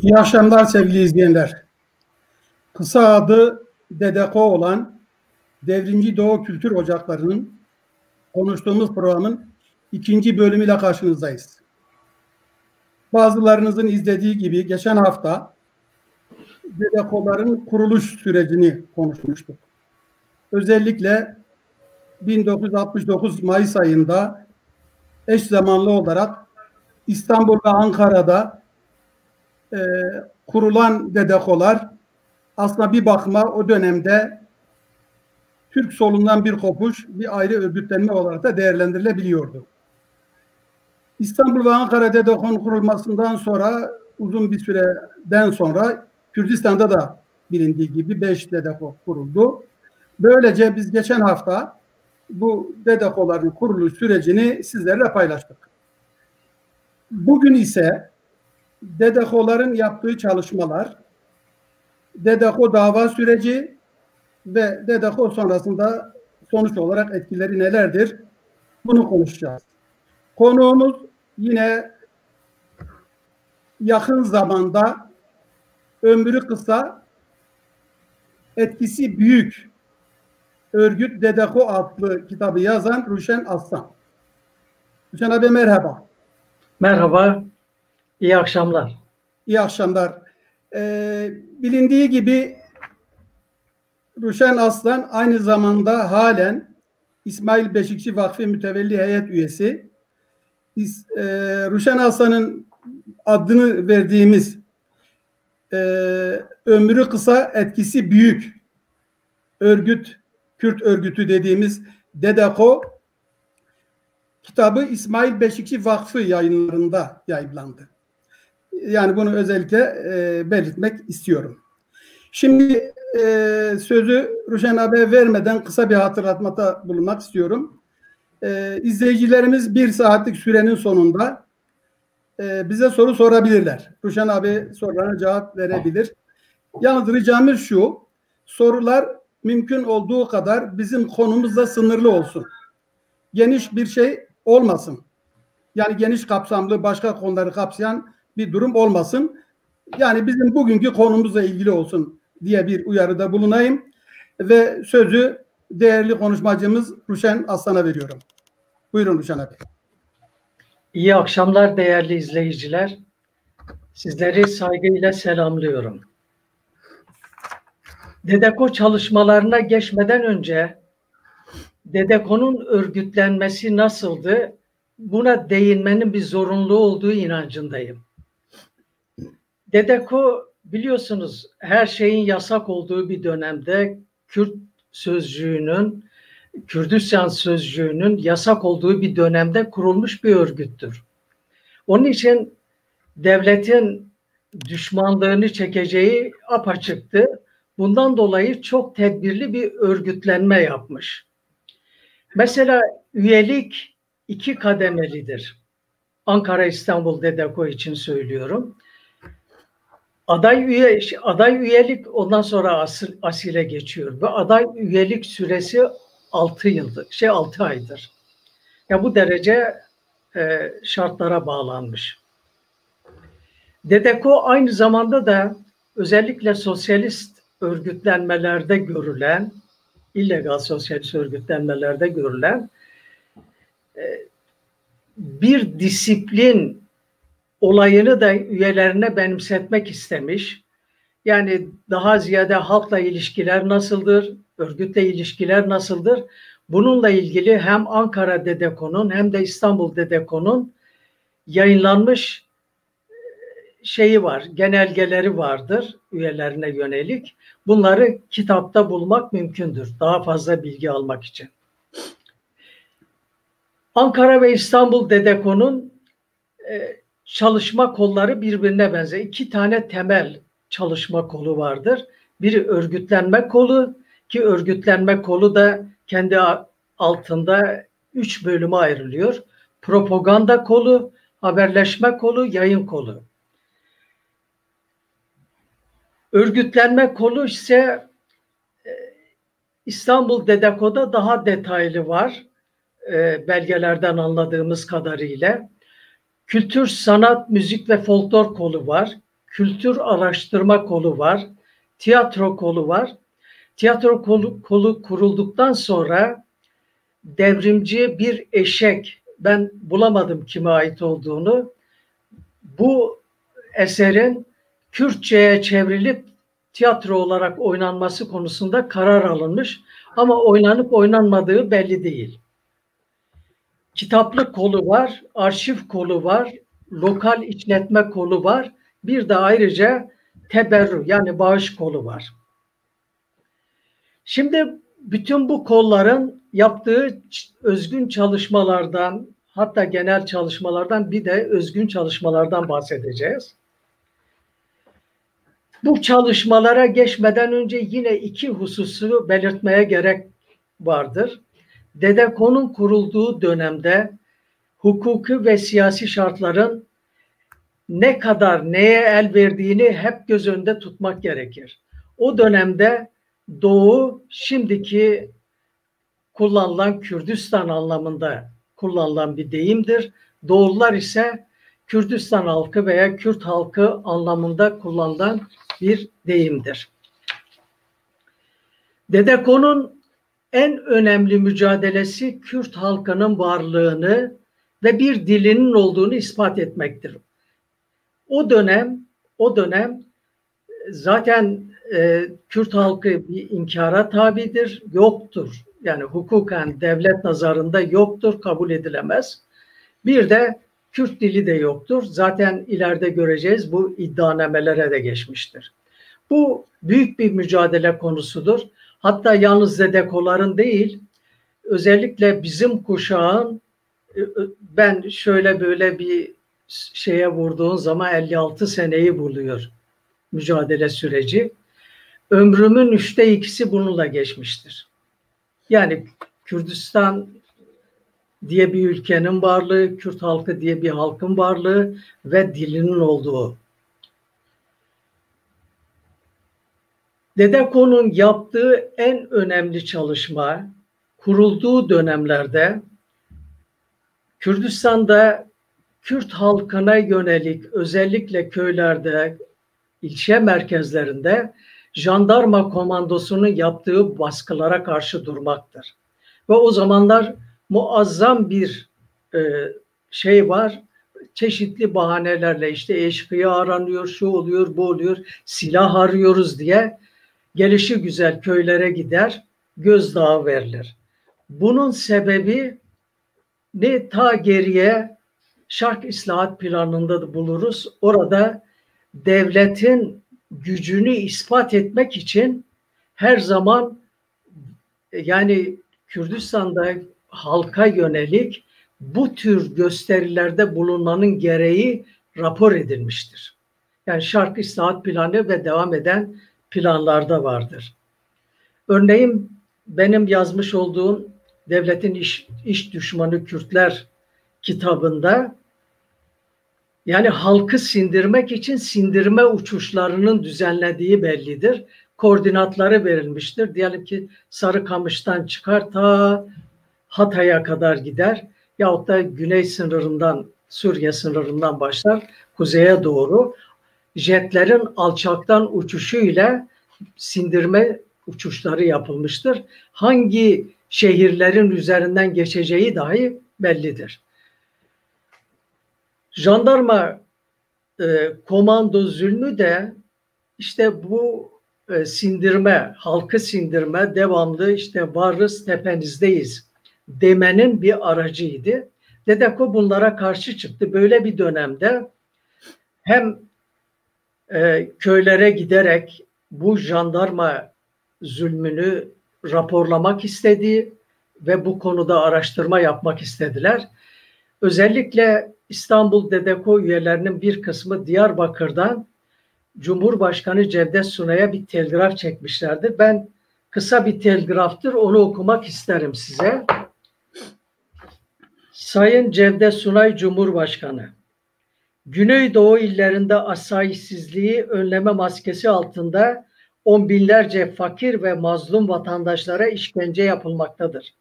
İyi akşamlar sevgili izleyenler. Kısa adı DEDEKO olan Devrimci Doğu Kültür Ocakları'nın konuştuğumuz programın 2. bölümüyle karşınızdayız. Bazılarınızın izlediği gibi geçen hafta DEDEKO'ların kuruluş sürecini konuşmuştuk. Özellikle 1969 Mayıs ayında eş zamanlı olarak İstanbul ve Ankara'da kurulan DEDEKO'lar aslında bir bakıma o dönemde Türk solundan bir kopuş, bir ayrı örgütlenme olarak da değerlendirilebiliyordu. İstanbul ve Ankara DEDEKO'nun kurulmasından sonra uzun bir süreden sonra Kürdistan'da da bilindiği gibi 5 DEDEKO kuruldu. Böylece biz geçen hafta bu DEDEKO'ların kuruluş sürecini sizlerle paylaştık. Bugün ise DEDEKO'ların yaptığı çalışmalar, DEDEKO dava süreci ve DEDEKO sonrasında sonuç olarak etkileri nelerdir? Bunu konuşacağız. Konuğumuz yine yakın zamanda ömrü kısa, etkisi büyük örgüt DEDEKO adlı kitabı yazan Ruşen Aslan. Ruşen abi merhaba. Merhaba, iyi akşamlar. İyi akşamlar. Bilindiği gibi Ruşen Aslan aynı zamanda halen İsmail Beşikçi Vakfı Mütevelli Heyet Üyesi. Ruşen Aslan'ın adını verdiğimiz ömrü kısa etkisi büyük örgüt, Kürt örgütü dediğimiz DEDEKO kitabı İsmail Beşikçi Vakfı yayınlarında yayınlandı. Yani bunu özellikle belirtmek istiyorum. Şimdi sözü Ruşen abiye vermeden kısa bir hatırlatmada bulunmak istiyorum. İzleyicilerimiz 1 saatlik sürenin sonunda bize soru sorabilirler. Ruşen abi sorularına cevap verebilir. Yalnız ricamız şu, sorular mümkün olduğu kadar bizim konumuzla sınırlı olsun. Geniş bir şey olmasın. Yani geniş kapsamlı başka konuları kapsayan bir durum olmasın. Yani bizim bugünkü konumuzla ilgili olsun diye bir uyarıda bulunayım ve sözü değerli konuşmacımız Ruşen Aslan'a veriyorum. Buyurun Ruşen abi. İyi akşamlar değerli izleyiciler. Sizleri saygıyla selamlıyorum. DEDEKO çalışmalarına geçmeden önce DEDEKO'nun örgütlenmesi nasıldı? Buna değinmenin bir zorunlu olduğu inancındayım. DEDEKO biliyorsunuz her şeyin yasak olduğu bir dönemde Kürdistan sözcüğünün yasak olduğu bir dönemde kurulmuş bir örgüttür. Onun için devletin düşmanlığını çekeceği apaçıktı. Bundan dolayı çok tedbirli bir örgütlenme yapmış. Mesela üyelik 2 kademelidir. Ankara İstanbul DEDEKO için söylüyorum. Aday üyelik ondan sonra asile geçiyor ve aday üyelik süresi 6 yıldır, 6 aydır. Ya bu derece şartlara bağlanmış. DEDEKO aynı zamanda da özellikle sosyalist örgütlenmelerde görülen, illegal sosyalist örgütlenmelerde görülen bir disiplin olayını da üyelerine benimsetmek istemiş. Yani daha ziyade halkla ilişkiler nasıldır, örgütle ilişkiler nasıldır? Bununla ilgili hem Ankara DEDEKO'nun hem de İstanbul DEDEKO'nun yayınlanmış şeyi var, genelgeleri vardır üyelerine yönelik. Bunları kitapta bulmak mümkündür. Daha fazla bilgi almak için. Ankara ve İstanbul DEDEKO'nun çalışma kolları birbirine benzer. 2 tane temel çalışma kolu vardır. Biri örgütlenme kolu, ki örgütlenme kolu da kendi altında 3 bölüme ayrılıyor. Propaganda kolu, haberleşme kolu, yayın kolu. Örgütlenme kolu ise İstanbul Dedeko'da daha detaylı var. Belgelerden anladığımız kadarıyla. Kültür, sanat, müzik ve folklor kolu var. Kültür araştırma kolu var. Tiyatro kolu var. Tiyatro kolu kurulduktan sonra devrimci bir eşek, ben bulamadım kime ait olduğunu, bu eserin Kürtçe'ye çevrilip tiyatro olarak oynanması konusunda karar alınmış ama oynanıp oynanmadığı belli değil. Kitaplık kolu var, arşiv kolu var, lokal işletme kolu var, bir de ayrıca teberrü yani bağış kolu var. Şimdi bütün bu kolların yaptığı özgün çalışmalardan, hatta genel çalışmalardan bir de özgün çalışmalardan bahsedeceğiz. Bu çalışmalara geçmeden önce yine iki hususu belirtmeye gerek vardır. Dedeko'nun kurulduğu dönemde hukuki ve siyasi şartların ne kadar neye el verdiğini hep göz önünde tutmak gerekir. O dönemde Doğu şimdiki kullanılan Kürdistan anlamında kullanılan bir deyimdir. Doğullar ise Kürdistan halkı veya Kürt halkı anlamında kullanılan bir deyimdir. Dedeko'nun en önemli mücadelesi Kürt halkının varlığını ve bir dilinin olduğunu ispat etmektir. O dönem zaten Kürt halkı bir inkara tabidir, yoktur. Yani hukuken devlet nazarında yoktur, kabul edilemez. Bir de Kürt dili de yoktur. Zaten ileride göreceğiz, bu iddianamelere de geçmiştir. Bu büyük bir mücadele konusudur. Hatta yalnız Dedekoların değil, özellikle bizim kuşağın, ben şöyle böyle bir şeye vurduğun zaman 56 seneyi buluyor mücadele süreci. Ömrümün 2/3'ü bununla geçmiştir. Yani Kürdistan diye bir ülkenin varlığı, Kürt halkı diye bir halkın varlığı ve dilinin olduğu. Dedeko'nun yaptığı en önemli çalışma, kurulduğu dönemlerde Kürdistan'da Kürt halkına yönelik özellikle köylerde, ilçe merkezlerinde jandarma komandosunun yaptığı baskılara karşı durmaktır. Ve o zamanlar muazzam bir şey var. Çeşitli bahanelerle işte eşkıya aranıyor, şu oluyor, bu oluyor, silah arıyoruz diye gelişi güzel köylere gider, gözdağı verilir. Bunun sebebi ne ta geriye Şark İslahat Planı'nda da buluruz. Orada devletin gücünü ispat etmek için her zaman yani Kürdistan'da halka yönelik bu tür gösterilerde bulunmanın gereği rapor edilmiştir. Yani Şark İslahat Planı ve devam eden planlarda vardır. Örneğin benim yazmış olduğum Devletin İş Düşmanı Kürtler kitabında yani halkı sindirmek için sindirme uçuşlarının düzenlediği bellidir. Koordinatları verilmiştir. Diyelim ki Sarıkamış'tan çıkar ta Hatay'a kadar gider. Yahut da güney sınırından, Suriye sınırından başlar kuzeye doğru. Jetlerin alçaktan uçuşuyla sindirme uçuşları yapılmıştır. Hangi şehirlerin üzerinden geçeceği dahi bellidir. Jandarma komando zulmü de işte bu sindirme, halkı sindirme, devamlı işte varız tepenizdeyiz demenin bir aracıydı. Dedeko bunlara karşı çıktı. Böyle bir dönemde hem köylere giderek bu jandarma zulmünü raporlamak istedi ve bu konuda araştırma yapmak istediler. Özellikle İstanbul Dedeko üyelerinin bir kısmı Diyarbakır'dan Cumhurbaşkanı Cevdet Sunay'a bir telgraf çekmişlerdir. Ben kısa bir telgraftır. Onu okumak isterim size. Sayın Cevdet Sunay Cumhurbaşkanı, Güneydoğu illerinde asayişsizliği önleme maskesi altında on binlerce fakir ve mazlum vatandaşlara işkence yapılmaktadır.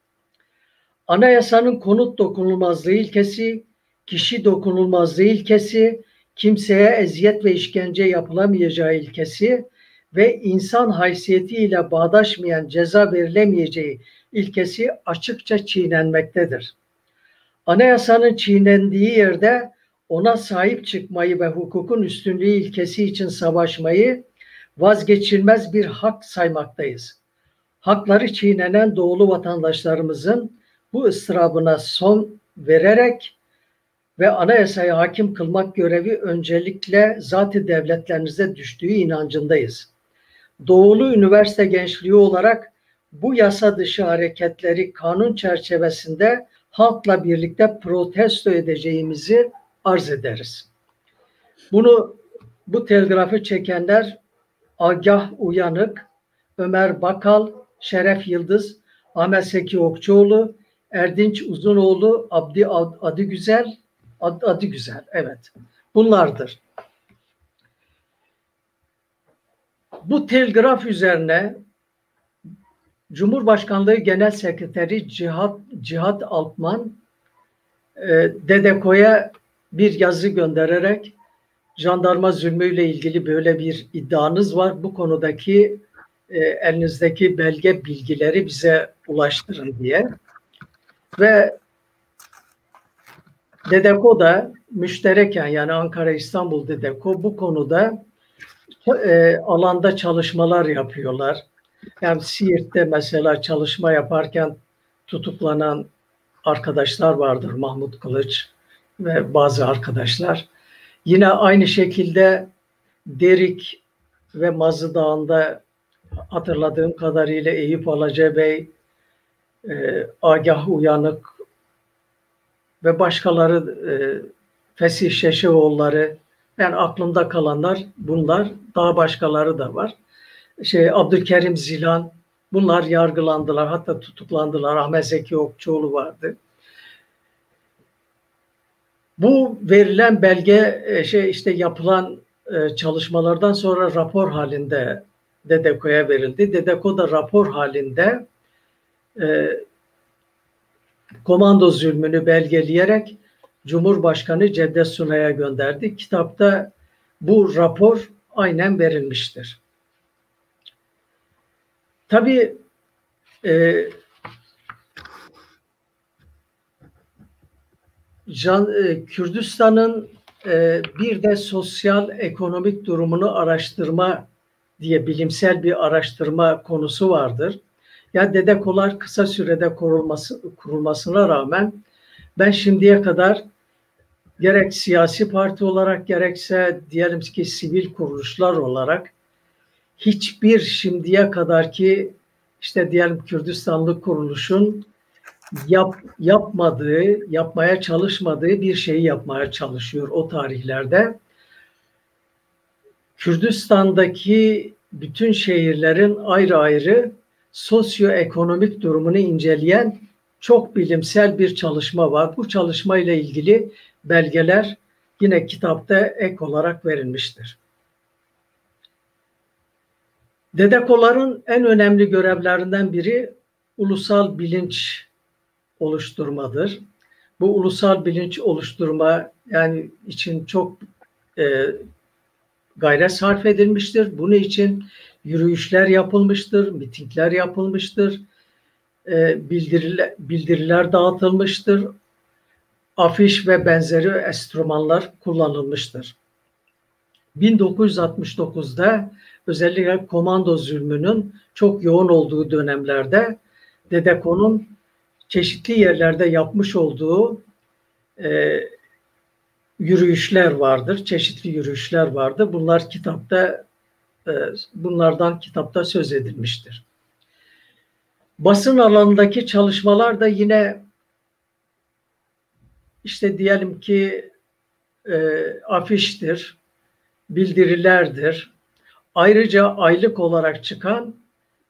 Anayasanın konut dokunulmazlığı ilkesi, kişi dokunulmazlığı ilkesi, kimseye eziyet ve işkence yapılamayacağı ilkesi ve insan haysiyetiyle bağdaşmayan ceza verilemeyeceği ilkesi açıkça çiğnenmektedir. Anayasanın çiğnendiği yerde ona sahip çıkmayı ve hukukun üstünlüğü ilkesi için savaşmayı vazgeçilmez bir hak saymaktayız. Hakları çiğnenen doğulu vatandaşlarımızın bu ıstırabına son vererek ve anayasaya hakim kılmak görevi öncelikle zat-ı devletlerinize düştüğü inancındayız. Doğulu üniversite gençliği olarak bu yasa dışı hareketleri kanun çerçevesinde halkla birlikte protesto edeceğimizi arz ederiz. Bu telgrafı çekenler Agah Uyanık, Ömer Bakal, Şeref Yıldız, Ahmet Seki Okçuoğlu, Erdinç Uzunoğlu, Abdi Adı Güzel, evet. Bunlardır. Bu telgraf üzerine Cumhurbaşkanlığı Genel Sekreteri Cihat Altman DEDEKO'ya bir yazı göndererek jandarma zulmüyle ilgili böyle bir iddianız var. Bu konudaki elinizdeki belge bilgileri bize ulaştırın diye. Ve DEDEKO da müştereken, yani Ankara İstanbul DEDEKO bu konuda alanda çalışmalar yapıyorlar. Yani Siirt'te mesela çalışma yaparken tutuklanan arkadaşlar vardır, Mahmut Kılıç ve bazı arkadaşlar. Yine aynı şekilde Derik ve Mazı Dağı'nda hatırladığım kadarıyla Eyüp Alacabey, Agah Uyanık ve başkaları, Fesih Şeşeoğulları, yani aklımda kalanlar bunlar, daha başkaları da var. Abdülkerim Zilan, bunlar yargılandılar, hatta tutuklandılar. Ahmet Zeki Okçuoğlu vardı. Bu verilen belge işte yapılan çalışmalardan sonra rapor halinde DEDEKO'ya verildi. DEDEKO da rapor halinde komando zulmünü belgeleyerek Cumhurbaşkanı Cevdet Sunay'a gönderdi. Kitapta bu rapor aynen verilmiştir. Tabii Kürdistan'ın bir de sosyal ekonomik durumunu araştırma diye bilimsel bir araştırma konusu vardır. Ya DEDEKO'lar kısa sürede kurulmasına rağmen ben şimdiye kadar gerek siyasi parti olarak gerekse diyelim ki sivil kuruluşlar olarak hiçbir şimdiye kadarki işte diyelim Kürdistanlı kuruluşun yapmaya çalışmadığı bir şeyi yapmaya çalışıyor o tarihlerde. Kürdistan'daki bütün şehirlerin ayrı ayrı sosyoekonomik durumunu inceleyen çok bilimsel bir çalışma var. Bu çalışma ile ilgili belgeler yine kitapta ek olarak verilmiştir. DEDEKO'ların en önemli görevlerinden biri ulusal bilinç oluşturmadır. Bu ulusal bilinç oluşturma yani için çok gayret sarf edilmiştir. Bunun için yürüyüşler yapılmıştır, mitingler yapılmıştır, bildiriler dağıtılmıştır, afiş ve benzeri enstrümanlar kullanılmıştır. 1969'da özellikle komando zulmünün çok yoğun olduğu dönemlerde DEDEKO'nun çeşitli yerlerde yapmış olduğu yürüyüşler vardır, çeşitli yürüyüşler vardır. Bunlardan kitapta söz edilmiştir. Basın alanındaki çalışmalar da yine işte diyelim ki afiştir, bildirilerdir. Ayrıca aylık olarak çıkan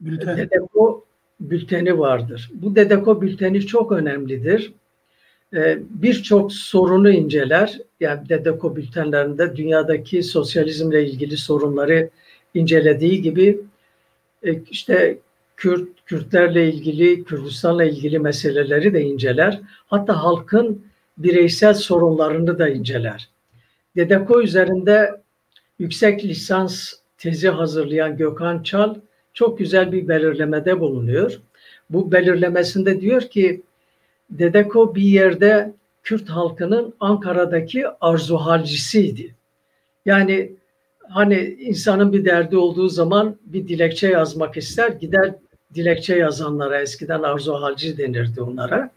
Bülten. Dedeko bülteni vardır. Bu Dedeko bülteni çok önemlidir. Birçok sorunu inceler. Yani Dedeko bültenlerinde dünyadaki sosyalizmle ilgili sorunları incelediği gibi işte Kürtlerle ilgili, Kürdistan'la ilgili meseleleri de inceler. Hatta halkın bireysel sorunlarını da inceler. Dedeko üzerinde yüksek lisans tezi hazırlayan Gökhan Çal çok güzel bir belirlemede bulunuyor. Bu belirlemesinde diyor ki Dedeko bir yerde Kürt halkının Ankara'daki arzuhalcisiydi. Yani hani insanın bir derdi olduğu zaman bir dilekçe yazmak ister, gider dilekçe yazanlara, eskiden arzuhalci denirdi onlara.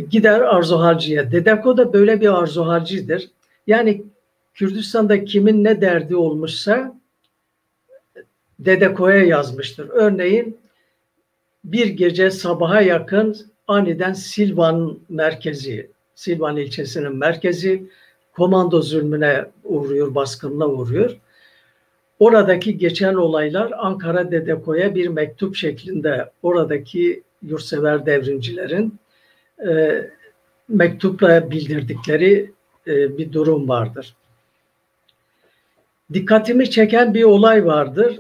Gider arzuhalciye. Dedeko da böyle bir arzuhalcidir. Yani Kürdistan'da kimin ne derdi olmuşsa Dedeko'ya yazmıştır. Örneğin bir gece sabaha yakın aniden Silvan ilçesinin merkezi komando zulmüne uğruyor, baskınına uğruyor. Oradaki geçen olaylar Ankara Dedeko'ya bir mektup şeklinde oradaki yurtsever devrimcilerin mektupla bildirdikleri bir durum vardır. Dikkatimi çeken bir olay vardır.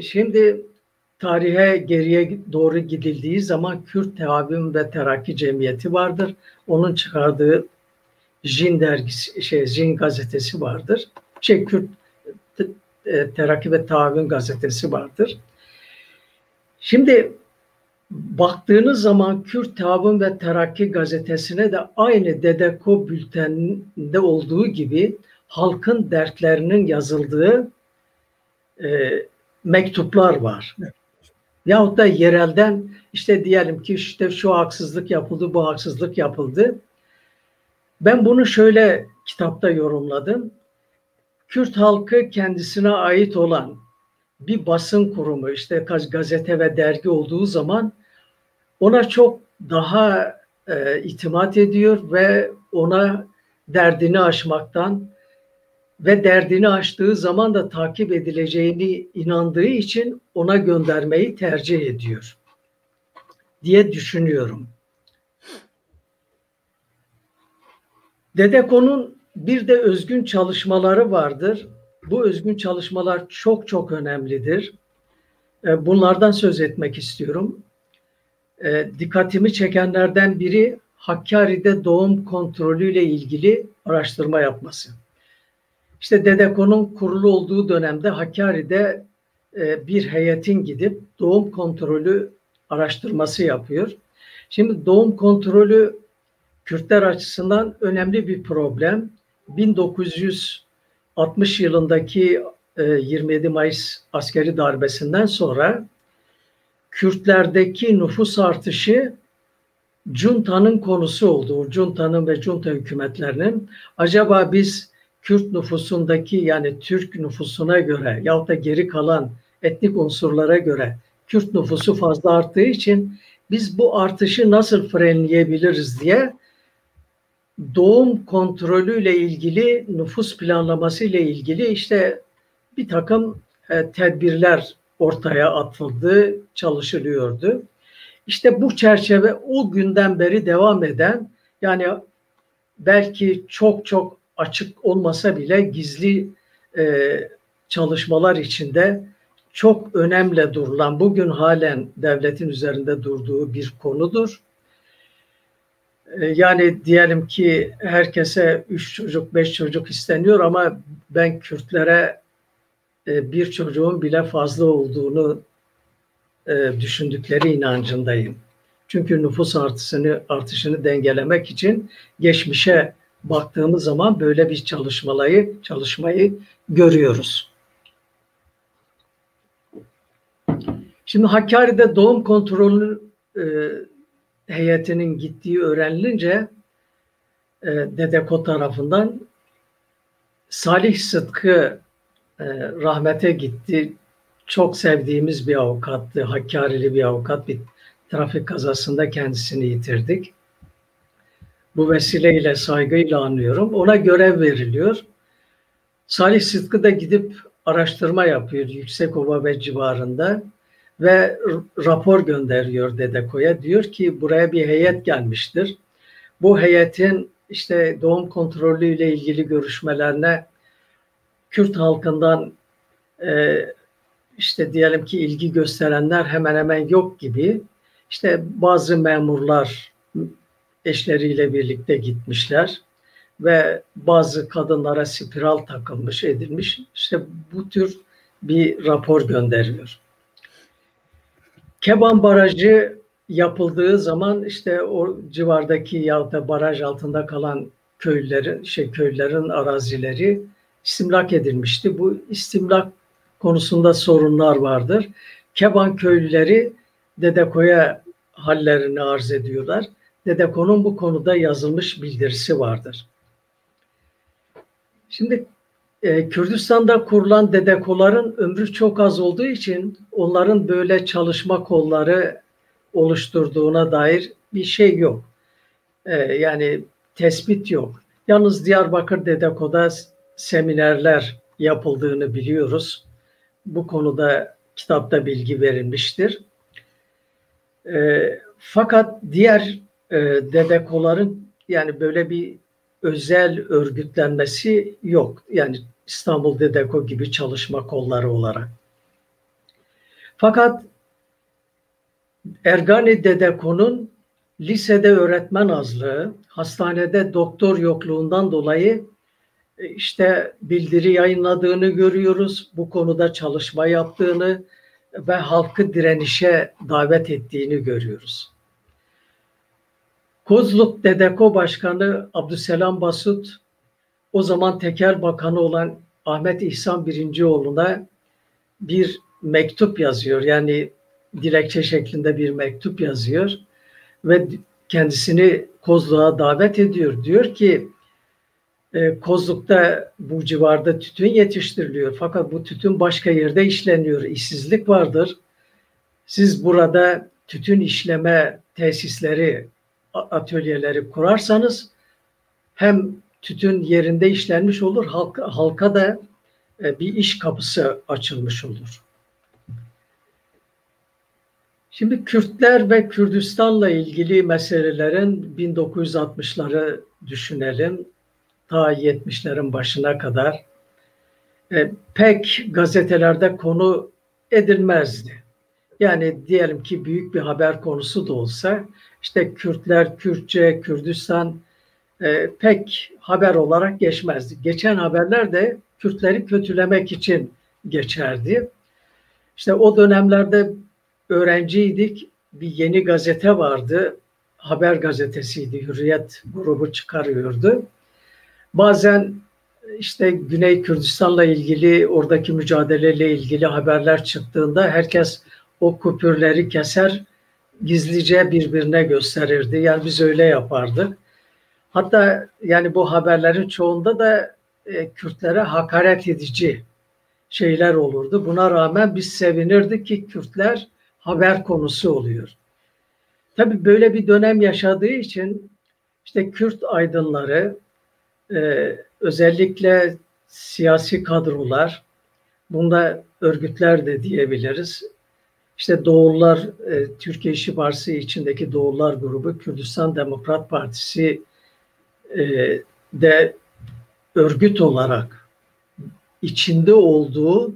Şimdi tarihe geriye doğru gidildiği zaman Kürt Teavün ve Terakki Cemiyeti vardır. Onun çıkardığı Jin dergisi, Jin gazetesi vardır. Kürt Terakki ve Teavün gazetesi vardır. Şimdi baktığınız zaman Kürt Teavün ve Terakki gazetesine de aynı Dedeko bülteninde olduğu gibi halkın dertlerinin yazıldığı mektuplar var. Evet. Yahut da yerelden işte diyelim ki işte şu haksızlık yapıldı, bu haksızlık yapıldı. Ben bunu şöyle kitapta yorumladım. Kürt halkı kendisine ait olan bir basın kurumu, işte gazete ve dergi olduğu zaman ona çok daha itimat ediyor ve ona derdini aşmaktan ve derdini aştığı zaman da takip edileceğini inandığı için ona göndermeyi tercih ediyor diye düşünüyorum. Dedeko'nun bir de özgün çalışmaları vardır. Bu özgün çalışmalar çok çok önemlidir. Bunlardan söz etmek istiyorum. Dikkatimi çekenlerden biri Hakkari'de doğum kontrolüyle ilgili araştırma yapması. İşte Dedeko'nun kurulu olduğu dönemde Hakkari'de bir heyetin gidip doğum kontrolü araştırması yapıyor. Şimdi doğum kontrolü Kürtler açısından önemli bir problem. 1960 yılındaki 27 Mayıs askeri darbesinden sonra Kürtlerdeki nüfus artışı Cunta'nın konusu oldu. Cunta'nın ve Junta hükümetlerinin acaba biz Kürt nüfusundaki yani Türk nüfusuna göre yahut da geri kalan etnik unsurlara göre Kürt nüfusu fazla arttığı için biz bu artışı nasıl frenleyebiliriz diye doğum kontrolüyle ilgili, nüfus planlaması ile ilgili işte bir takım tedbirler ortaya atıldı, çalışılıyordu. İşte bu çerçeve o günden beri devam eden, yani belki çok çok açık olmasa bile gizli çalışmalar içinde çok önemli durulan, bugün halen devletin üzerinde durduğu bir konudur. Yani diyelim ki herkese 3 çocuk, 5 çocuk isteniyor ama ben Kürtlere bir çocuğun bile fazla olduğunu düşündükleri inancındayım. Çünkü nüfus artışını dengelemek için geçmişe baktığımız zaman böyle bir çalışmayı görüyoruz. Şimdi Hakkari'de doğum kontrolü heyetinin gittiği öğrenilince Dedeko tarafından Salih Sıtkı rahmete gitti. Çok sevdiğimiz bir avukattı. Hakkari'li bir avukat. Bir trafik kazasında kendisini yitirdik. Bu vesileyle saygıyla anıyorum. Ona görev veriliyor. Salih Sıtkı da gidip araştırma yapıyor Yüksekova ve civarında ve rapor gönderiyor Dedeko'ya. Diyor ki buraya bir heyet gelmiştir. Bu heyetin işte doğum kontrolü ile ilgili görüşmelerine Kürt halkından işte diyelim ki ilgi gösterenler hemen hemen yok gibi. İşte bazı memurlar eşleriyle birlikte gitmişler ve bazı kadınlara spiral takılmış edilmiş. İşte bu tür bir rapor gönderiyor. Keban Barajı yapıldığı zaman işte o civardaki ya da baraj altında kalan köylerin arazileri istimlak edilmişti. Bu istimlak konusunda sorunlar vardır. Keban köylüleri Dedeko'ya hallerini arz ediyorlar. Dedeko'nun bu konuda yazılmış bildirisi vardır. Şimdi Kürdistan'da kurulan Dedeko'ların ömrü çok az olduğu için onların böyle çalışma kolları oluşturduğuna dair bir şey yok. Yani tespit yok. Yalnız Diyarbakır Dedeko'da seminerler yapıldığını biliyoruz. Bu konuda kitapta bilgi verilmiştir. Fakat diğer Dedeko'ların yani böyle bir özel örgütlenmesi yok. Yani İstanbul Dedeko gibi çalışma kolları olarak. Fakat Ergani Dedeko'nun lisede öğretmen azlığı, hastanede doktor yokluğundan dolayı işte bildiri yayınladığını görüyoruz. Bu konuda çalışma yaptığını ve halkı direnişe davet ettiğini görüyoruz. Kozluk Dedeko Başkanı Abdüselam Basut, o zaman Teker Bakanı olan Ahmet İhsan Birincioğlu'na bir mektup yazıyor. Yani dilekçe şeklinde bir mektup yazıyor ve kendisini Kozluk'a davet ediyor. Diyor ki Kozluk'ta bu civarda tütün yetiştiriliyor fakat bu tütün başka yerde işleniyor. İşsizlik vardır. Siz burada tütün işleme tesisleri, atölyeleri kurarsanız hem tütün yerinde işlenmiş olur, halka da bir iş kapısı açılmış olur. Şimdi Kürtler ve Kürdistan'la ilgili meselelerin 1960'ları düşünelim. Ta 70'lerin başına kadar pek gazetelerde konu edilmezdi. Yani diyelim ki büyük bir haber konusu da olsa işte Kürtler, Kürtçe, Kürdistan pek haber olarak geçmezdi. Geçen haberler de Kürtleri kötülemek için geçerdi. İşte o dönemlerde öğrenciydik. Bir yeni gazete vardı. Haber gazetesiydi. Hürriyet grubu çıkarıyordu. Bazen işte Güney Kürdistan'la ilgili, oradaki mücadeleyle ilgili haberler çıktığında herkes o kupürleri keser, gizlice birbirine gösterirdi. Yani biz öyle yapardık. Hatta yani bu haberlerin çoğunda da Kürtlere hakaret edici şeyler olurdu. Buna rağmen biz sevinirdik ki Kürtler haber konusu oluyor. Tabii böyle bir dönem yaşadığı için işte Kürt aydınları, özellikle siyasi kadrolar, bunda örgütler de diyebiliriz. İşte Doğullar, Türkiye İşçi Partisi içindeki Doğullar grubu, Kürdistan Demokrat Partisi de örgüt olarak içinde olduğu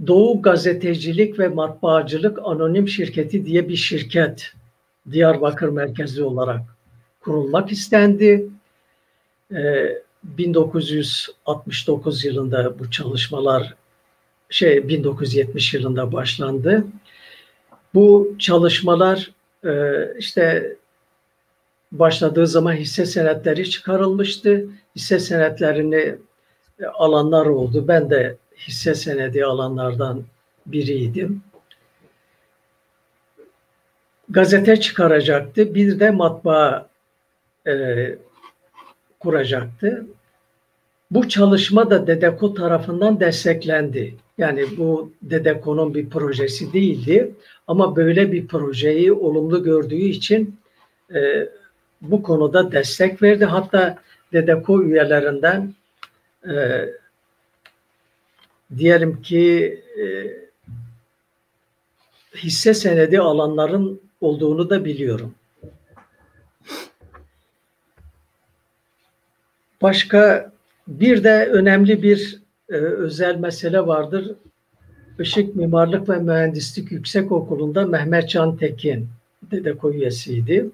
Doğu Gazetecilik ve Matbaacılık Anonim Şirketi diye bir şirket Diyarbakır merkezli olarak kurulmak istendi. 1969 yılında bu çalışmalar 1970 yılında başlandı. Bu çalışmalar işte başladığı zaman hisse senetleri çıkarılmıştı. Hisse senetlerini alanlar oldu. Ben de hisse senedi alanlardan biriydim. Gazete çıkaracaktı. Bir de matbaa kuracaktı. Bu çalışma da Dedeko tarafından desteklendi. Yani bu Dedeko'nun bir projesi değildi. Ama böyle bir projeyi olumlu gördüğü için bu konuda destek verdi. Hatta Dedeko üyelerinden diyelim ki hisse senedi alanların olduğunu da biliyorum. Başka bir de önemli bir özel mesele vardır. Işık Mimarlık ve Mühendislik Yüksekokulu'nda Mehmet Can Tekin DEDEKO üyesiydi.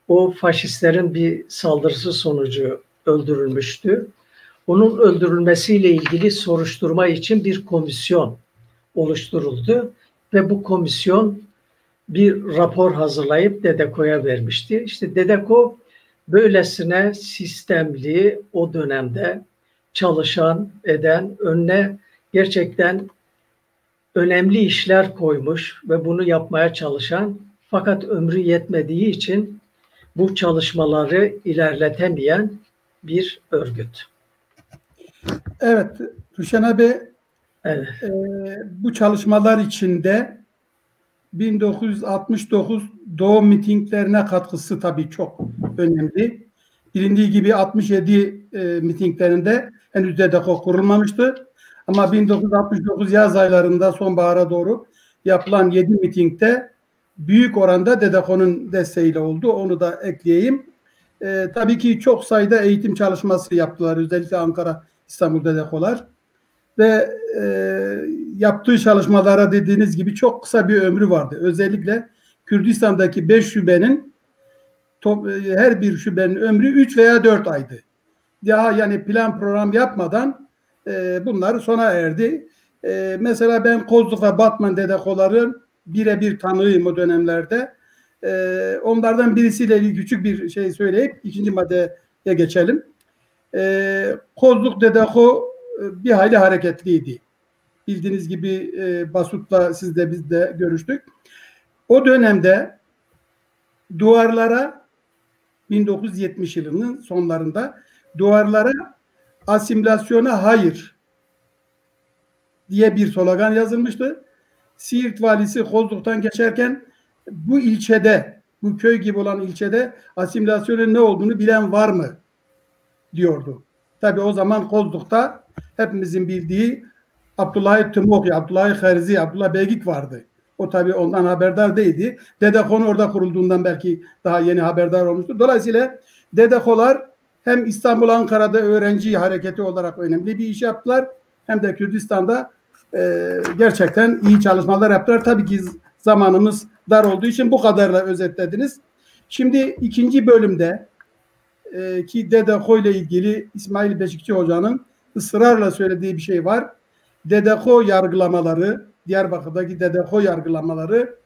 O faşistlerin bir saldırısı sonucu öldürülmüştü. Onun öldürülmesiyle ilgili soruşturma için bir komisyon oluşturuldu ve bu komisyon bir rapor hazırlayıp DEDEKO'ya vermişti. İşte DEDEKO böylesine sistemli o dönemde çalışan, eden, önüne gerçekten önemli işler koymuş ve bunu yapmaya çalışan, fakat ömrü yetmediği için bu çalışmaları ilerletemeyen bir örgüt. Evet, Ruşen abi, evet. Bu çalışmalar içinde 1969 Doğu mitinglerine katkısı tabii çok önemli. Bilindiği gibi 67 mitinglerinde henüz DEDEKO kurulmamıştı. Ama 1969 yaz aylarında sonbahara doğru yapılan 7 mitingde büyük oranda DEDEKO'nun desteğiyle oldu. Onu da ekleyeyim. Tabii ki çok sayıda eğitim çalışması yaptılar. Özellikle Ankara, İstanbul DEDEKO'lar. Ve yaptığı çalışmalara dediğiniz gibi çok kısa bir ömrü vardı. Özellikle Kürdistan'daki 5 şubenin her bir şubenin ömrü 3 veya 4 aydı. Daha yani plan program yapmadan bunlar sona erdi. Mesela ben Kozluk ve Batman DEDEKO'ların birebir tanığıyım o dönemlerde. Onlardan birisiyle ilgili küçük bir şey söyleyip ikinci maddeye geçelim. Kozluk DEDEKO bir hayli hareketliydi. Bildiğiniz gibi Basut'la siz de biz de görüştük. O dönemde duvarlara 1970 yılının sonlarında duvarlara asimilasyona hayır diye bir slogan yazılmıştı. Siirt valisi Kozluk'tan geçerken bu ilçede, bu köy gibi olan ilçede asimilasyonun ne olduğunu bilen var mı diyordu. Tabii o zaman Kozluk'ta hepimizin bildiği Abdullah Timoki, Abdullah Herzi, Abdullah Begik vardı. O tabii ondan haberdar değildi. DEDEKO'nun orada kurulduğundan belki daha yeni haberdar olmuştur. Dolayısıyla DEDEKO'lar hem İstanbul, Ankara'da öğrenci hareketi olarak önemli bir iş yaptılar. Hem de Kürdistan'da gerçekten iyi çalışmalar yaptılar. Tabii ki zamanımız dar olduğu için bu kadarla özetlediniz. Şimdi ikinci bölümde ki DEDEKO ile ilgili İsmail Beşikçi Hoca'nın ısrarla söylediği bir şey var. DEDEKO yargılamaları, Diyarbakır'daki DEDEKO yargılamaları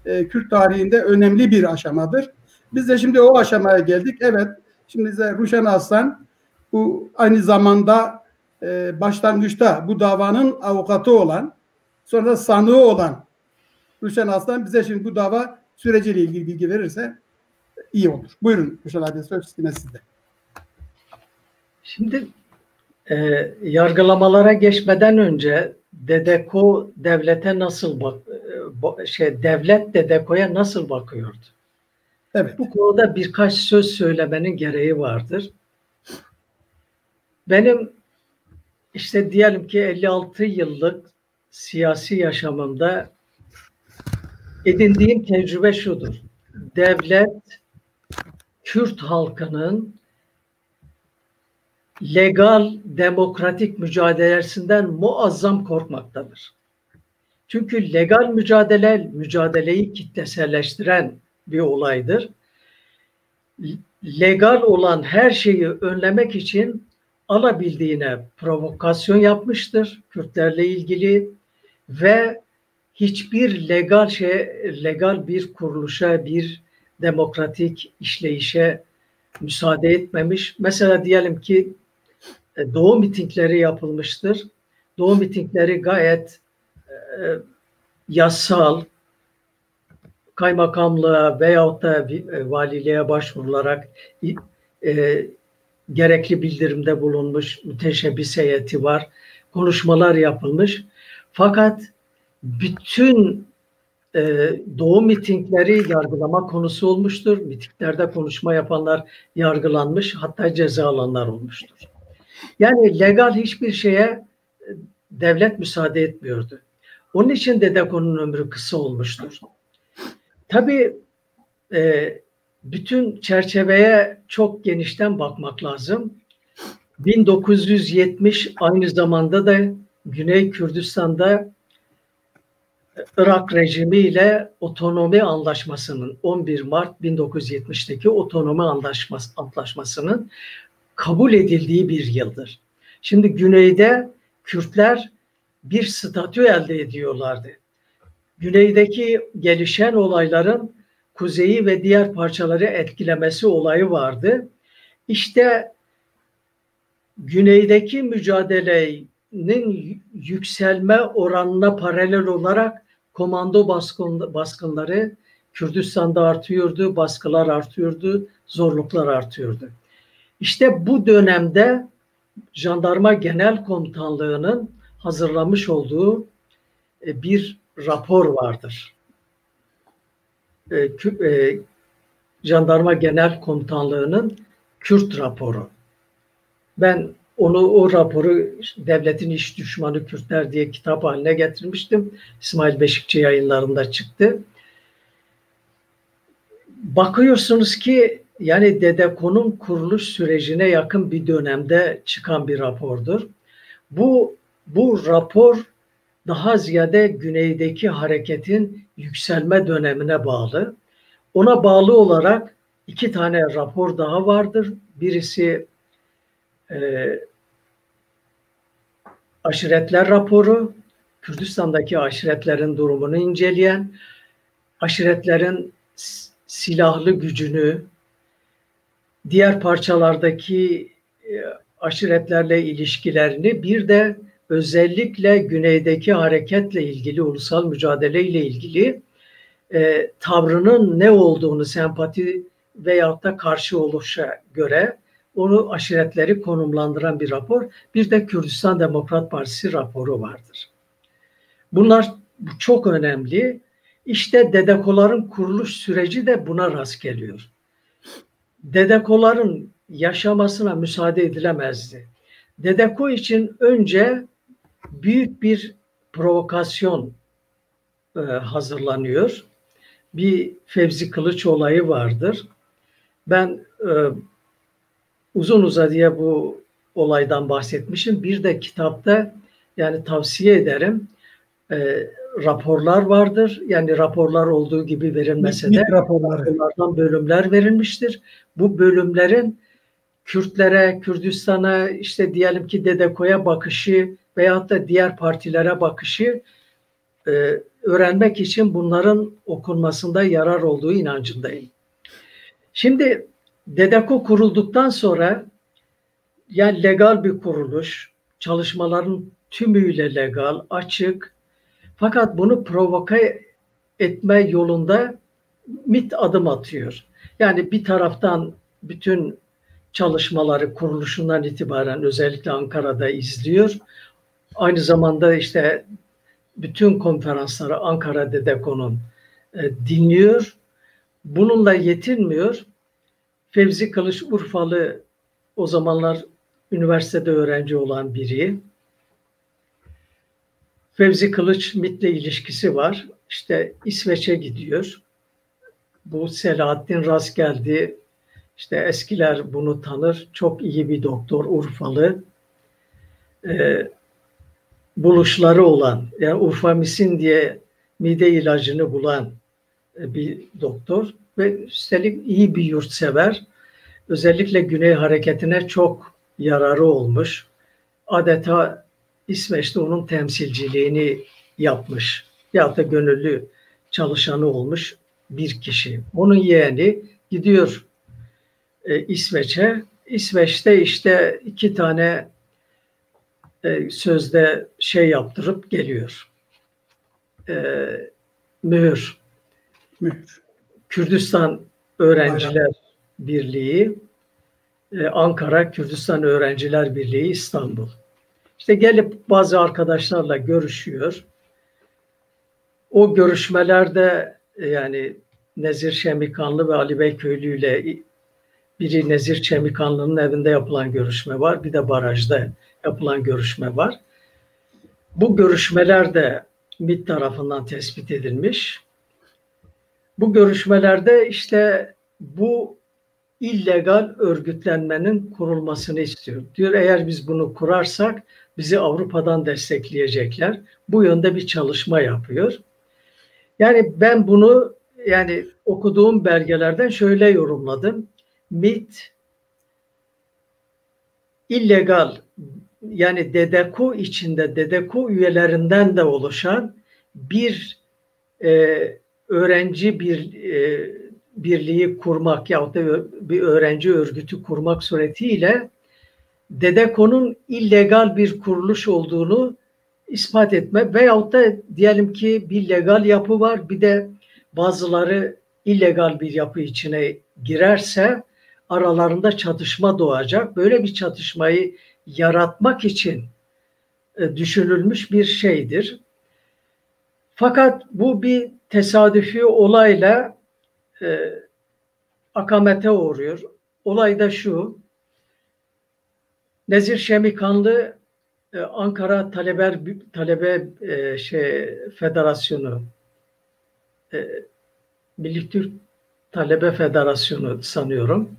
Kürt tarihinde önemli bir aşamadır. Biz de şimdi o aşamaya geldik. Evet, şimdi de Ruşen Aslan bu aynı zamanda başlangıçta bu davanın avukatı olan, sonra da sanığı olan Ruşen Aslan bize şimdi bu dava süreciyle ilgili bilgi verirse iyi olur. Buyurun Ruşen abi, söz yine sizde. Şimdi yargılamalara geçmeden önce DEDEKO devlete nasıl devlet DEDEKO'ya nasıl bakıyordu? Evet. Bu konuda birkaç söz söylemenin gereği vardır. Benim işte diyelim ki 56 yıllık siyasi yaşamımda edindiğim tecrübe şudur. Devlet Kürt halkının legal demokratik mücadelesinden muazzam korkmaktadır. Çünkü legal mücadeleyi kitleselleştiren bir olaydır. Legal olan her şeyi önlemek için alabildiğine provokasyon yapmıştır Kürtlerle ilgili ve hiçbir legal bir kuruluşa, bir demokratik işleyişe müsaade etmemiş. Mesela diyelim ki Doğu mitingleri yapılmıştır. Doğu mitingleri gayet yasal, kaymakamlığa veyahut da valiliğe başvurularak gerekli bildirimde bulunmuş, müteşebbis heyeti var, konuşmalar yapılmış. Fakat bütün Doğu mitingleri yargılama konusu olmuştur. Mitinglerde konuşma yapanlar yargılanmış, hatta ceza alanlar olmuştur. Yani legal hiçbir şeye devlet müsaade etmiyordu. Onun için Dedeko'nun ömrü kısa olmuştur. Tabii bütün çerçeveye çok genişten bakmak lazım. 1970 aynı zamanda da Güney Kürdistan'da Irak rejimi ile otonomi anlaşmasının 11 Mart 1970'teki otonomi antlaşmasının kabul edildiği bir yıldır. Şimdi güneyde Kürtler bir statü elde ediyorlardı. Güneydeki gelişen olayların kuzeyi ve diğer parçaları etkilemesi olayı vardı. İşte güneydeki mücadelenin yükselme oranına paralel olarak komando baskınları Kürdistan'da artıyordu, baskılar artıyordu, zorluklar artıyordu. İşte bu dönemde Jandarma Genel Komutanlığı'nın hazırlamış olduğu bir rapor vardır. Jandarma Genel Komutanlığı'nın Kürt raporu. Ben o raporu Devletin İş Düşmanı Kürtler diye kitap haline getirmiştim. İsmail Beşikçi yayınlarında çıktı. Bakıyorsunuz ki yani Dedeko'nun kuruluş sürecine yakın bir dönemde çıkan bir rapordur. Bu rapor daha ziyade güneydeki hareketin yükselme dönemine bağlı. Ona bağlı olarak 2 tane rapor daha vardır. Birisi aşiretler raporu, Kürdistan'daki aşiretlerin durumunu inceleyen, aşiretlerin silahlı gücünü, diğer parçalardaki aşiretlerle ilişkilerini, bir de özellikle güneydeki hareketle ilgili, ulusal mücadeleyle ilgili tavrının ne olduğunu, sempati veyahut da karşı oluşa göre onu aşiretleri konumlandıran bir rapor. Bir de Kürdistan Demokrat Partisi raporu vardır. Bunlar çok önemli. İşte Dedeko'ların kuruluş süreci de buna rast geliyor. Dedeko'ların yaşamasına müsaade edilemezdi. Dedeko için önce büyük bir provokasyon hazırlanıyor. Bir Fevzi Kılıç olayı vardır. Ben uzun uzadıya bu olaydan bahsetmişim. Bir de kitapta, yani tavsiye ederim, raporlar vardır. Yani raporlar olduğu gibi verilmese de raporlardan bölümler verilmiştir. Bu bölümlerin Kürtlere, Kürdistan'a, işte diyelim ki Dedeko'ya bakışı veyahut da diğer partilere bakışı öğrenmek için bunların okunmasında yarar olduğu inancındayım. Şimdi Dedeko kurulduktan sonra, yani legal bir kuruluş, çalışmaların tümüyle legal, açık, fakat bunu provoke etme yolunda MİT adım atıyor. Yani bir taraftan bütün çalışmaları kuruluşundan itibaren özellikle Ankara'da izliyor. Aynı zamanda işte bütün konferansları Ankara Dedeko'nun dinliyor. Bununla yetinmiyor. Fevzi Kılıç Urfalı, o zamanlar üniversitede öğrenci olan biri. Fevzi Kılıç MİT'le ilişkisi var. İşte İsveç'e gidiyor. Bu Selahattin rast geldi. İşte eskiler bunu tanır. Çok iyi bir doktor, Urfalı. Buluşları olan, yani Urfamisin diye mide ilacını bulan bir doktor ve üstelik iyi bir yurtsever. Özellikle Güney Hareketi'ne çok yararı olmuş. Adeta İsveç'te onun temsilciliğini yapmış. Ya da gönüllü çalışanı olmuş bir kişi. Onun yeğeni gidiyor İsveç'e. İsveç'te işte 2 tane sözde şey yaptırıp geliyor. Mühür. Kürdistan Öğrenciler Birliği, Ankara Kürdistan Öğrenciler Birliği İstanbul. İşte gelip bazı arkadaşlarla görüşüyor. O görüşmelerde yani Nezir Çemikanlı ve Ali Beyköylü ile, biri Nezir Çemikanlı'nın evinde yapılan görüşme var. Bir de barajda yapılan görüşme var. Bu görüşmeler de MİT tarafından tespit edilmiş. Bu görüşmelerde işte bu illegal örgütlenmenin kurulmasını istiyor. Diyor eğer biz bunu kurarsak bizi Avrupa'dan destekleyecekler. Bu yönde bir çalışma yapıyor. Yani ben bunu yani okuduğum belgelerden şöyle yorumladım. MİT illegal yani DDK içinde DDK üyelerinden de oluşan bir öğrenci birliği kurmak yahut da bir öğrenci örgütü kurmak suretiyle DDK'nın illegal bir kuruluş olduğunu ispat etme veyahut da diyelim ki bir legal yapı var bir de bazıları illegal bir yapı içine girerse aralarında çatışma doğacak. Böyle bir çatışmayı yaratmak için düşünülmüş bir şeydir. Fakat bu bir tesadüfi olayla akamete uğruyor. Olay da şu. Nezir Şemikanlı Ankara Talebe Federasyonu Milli Türk Talebe Federasyonu sanıyorum.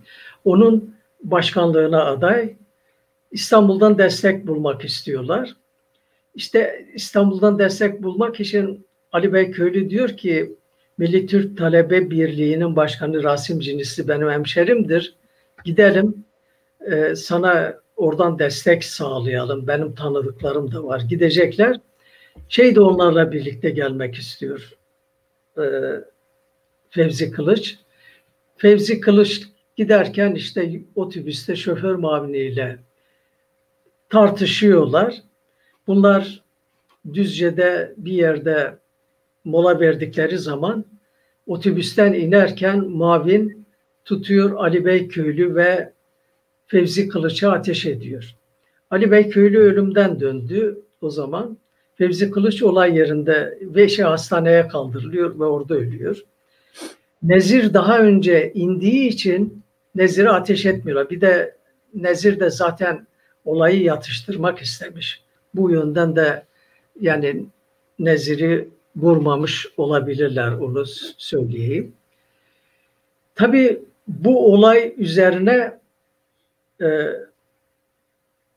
Onun başkanlığına aday. İstanbul'dan destek bulmak istiyorlar. İşte İstanbul'dan destek bulmak için Ali Bey Köylü diyor ki Milli Türk Talebe Birliği'nin başkanı Rasim Cinisli benim hemşerimdir. Gidelim sana oradan destek sağlayalım. Benim tanıdıklarım da var. Gidecekler. Şey de onlarla birlikte gelmek istiyor. Fevzi Kılıç. Fevzi Kılıç giderken işte otobüste şoför muaviniyle tartışıyorlar. Bunlar Düzce'de bir yerde mola verdikleri zaman otobüsten inerken muavin tutuyor Ali Bey Köylü ve Fevzi Kılıç'a ateş ediyor. Ali Bey Köylü ölümden döndü o zaman. Fevzi Kılıç olay yerinde ve hastaneye kaldırılıyor ve orada ölüyor. Nezir daha önce indiği için Nezir'e ateş etmiyorlar. Bir de Nezir de zaten olayı yatıştırmak istemiş. Bu yönden de yani Nezir'i vurmamış olabilirler, onu söyleyeyim. Tabii bu olay üzerine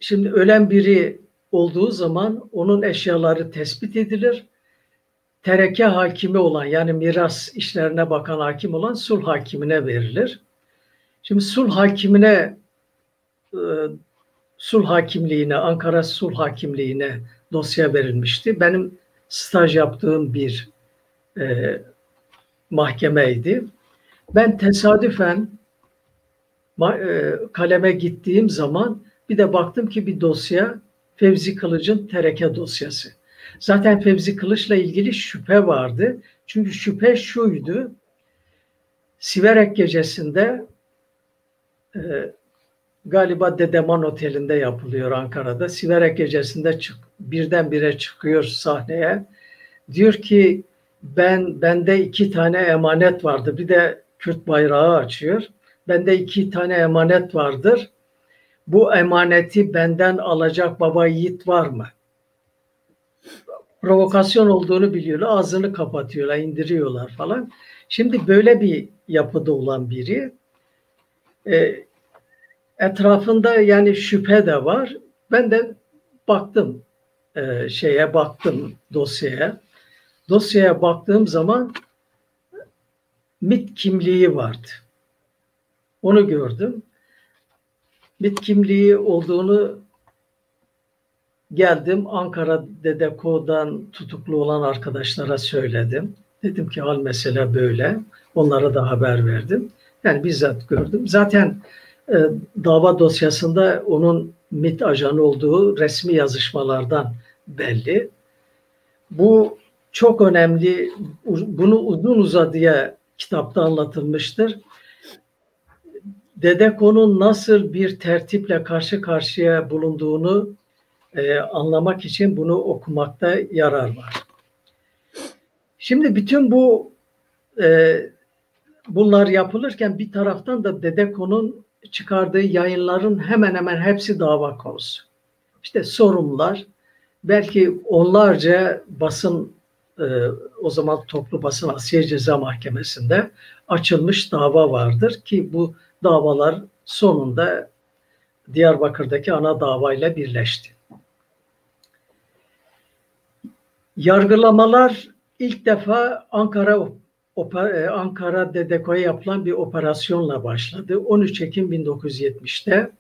şimdi ölen biri olduğu zaman onun eşyaları tespit edilir. Tereke hakimi olan yani miras işlerine bakan hakim olan sulh hakimine verilir. Şimdi sulh hakimine sulh hakimliğine, Ankara Sulh Hakimliğine dosya verilmişti. Benim staj yaptığım bir mahkemeydi. Ben tesadüfen kaleme gittiğim zaman bir de baktım ki bir dosya Fevzi Kılıç'ın tereke dosyası. Zaten Fevzi Kılıç'la ilgili şüphe vardı. Çünkü şüphe şuydu. Siverek gecesinde galiba Dedeman Oteli'nde yapılıyor Ankara'da. Siverek gecesinde birdenbire çıkıyor sahneye. Diyor ki bende 2 tane emanet vardı. Bir de Kürt bayrağı açıyor. Bende 2 tane emanet vardır. Bu emaneti benden alacak baba yiğit var mı? Provokasyon olduğunu biliyorlar. Ağzını kapatıyorlar, indiriyorlar falan. Şimdi böyle bir yapıda olan biri etrafında yani şüphe de var. Ben de baktım baktım dosyaya. Dosyaya baktığım zaman MİT kimliği vardı. Onu gördüm. MİT kimliği olduğunu geldim Ankara DDK'dan tutuklu olan arkadaşlara söyledim. Dedim ki hal mesele böyle. Onlara da haber verdim. Yani bizzat gördüm. Zaten dava dosyasında onun MİT ajanı olduğu resmi yazışmalardan belli. Bu çok önemli. Bunu uzun uzadıya kitapta anlatılmıştır. DDK'nun nasıl bir tertiple karşı karşıya bulunduğunu anlamak için bunu okumakta yarar var. Şimdi bütün bunlar yapılırken bir taraftan da DDK'nun çıkardığı yayınların hemen hemen hepsi dava konusu. İşte sorumlular belki onlarca basın, o zaman toplu basın Asliye Ceza Mahkemesi'nde açılmış dava vardır ki bu davalar sonunda Diyarbakır'daki ana davayla birleşti. Yargılamalar ilk defa Ankara DDK'ya yapılan bir operasyonla başladı. 13 Ekim 1970'te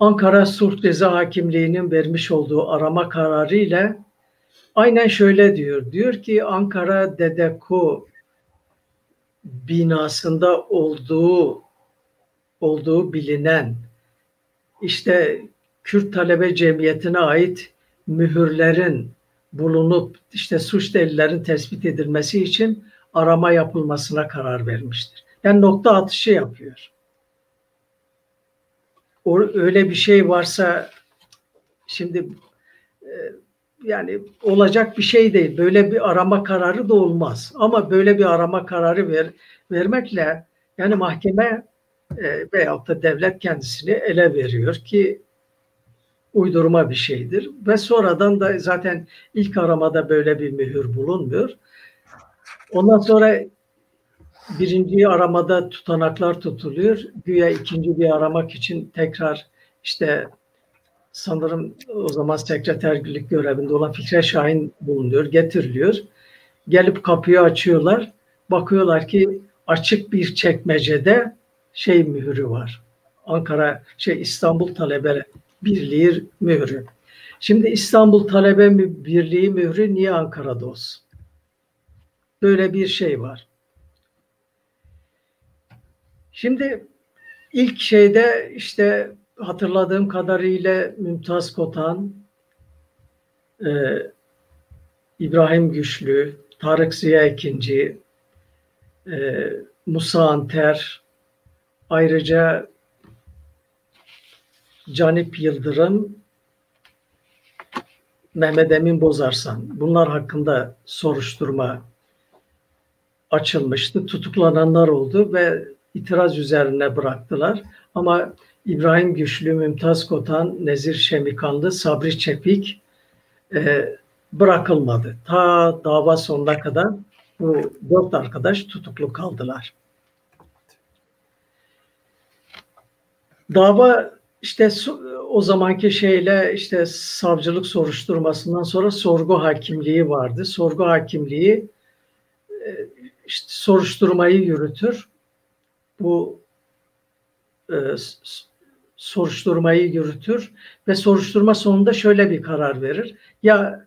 Ankara Sulh Ceza Hakimliği'nin vermiş olduğu arama kararı ile aynen şöyle diyor. Diyor ki Ankara DDK binasında olduğu bilinen işte Kürt Talebe Cemiyeti'ne ait mühürlerin bulunup işte suç delillerin tespit edilmesi için arama yapılmasına karar vermiştir. Yani nokta atışı yapıyor. Öyle bir şey varsa şimdi yani olacak bir şey değil. Böyle bir arama kararı da olmaz. Ama böyle bir arama kararı vermekle yani mahkeme veyahut da devlet kendisini ele veriyor ki uydurma bir şeydir. Ve sonradan da zaten ilk aramada böyle bir mühür bulunmuyor. Ondan sonra birinci aramada tutanaklar tutuluyor. Güya ikinci bir aramak için tekrar işte sanırım o zaman sekreterlik görevinde olan Fikret Şahin bulunuyor, getiriliyor. Gelip kapıyı açıyorlar. Bakıyorlar ki açık bir çekmecede mühürü var. İstanbul Talebe Birliği mührü. Şimdi İstanbul Talebe Birliği mührü niye Ankara'da olsun? Böyle bir şey var. Şimdi ilk işte hatırladığım kadarıyla Mümtaz Kotan, İbrahim Güçlü, Tarık Ziya Ekinci, Musa Anter, ayrıca Canip Yıldırım, Mehmet Emin Bozarsan, bunlar hakkında soruşturma açılmıştı. Tutuklananlar oldu ve itiraz üzerine bıraktılar. Ama İbrahim Güçlü, Mümtaz Kotan, Nezir Şemikanlı, Sabri Çepik bırakılmadı. Ta dava sonuna kadar bu 4 arkadaş tutuklu kaldılar. Dava işte o zamanki işte savcılık soruşturmasından sonra sorgu hakimliği vardı. Sorgu hakimliği işte soruşturmayı yürütür. Bu soruşturmayı yürütür ve soruşturma sonunda şöyle bir karar verir. Ya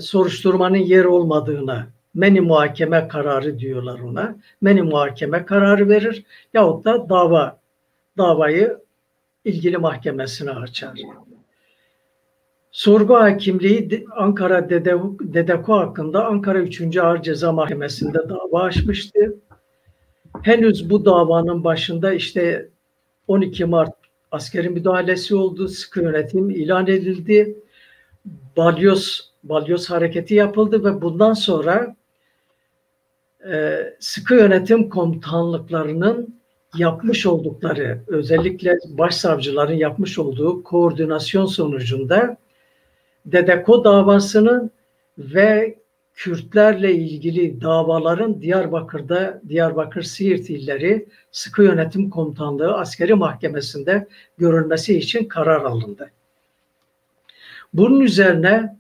soruşturmanın yer olmadığına, meni muhakeme kararı diyorlar ona. Meni muhakeme kararı verir yahut da davayı ilgili mahkemesine açar. Sorgu hakimliği Ankara DDK hakkında Ankara 3. Ağır Ceza Mahkemesi'nde dava açmıştı. Henüz bu davanın başında işte 12 Mart askeri müdahalesi oldu. Sıkı yönetim ilan edildi. Balyoz hareketi yapıldı ve bundan sonra sıkı yönetim komutanlıklarının yapmış oldukları, özellikle başsavcıların yapmış olduğu koordinasyon sonucunda DDK davasının ve Kürtlerle ilgili davaların Diyarbakır Siirt illeri Sıkı Yönetim Komutanlığı Askeri Mahkemesi'nde görülmesi için karar alındı. Bunun üzerine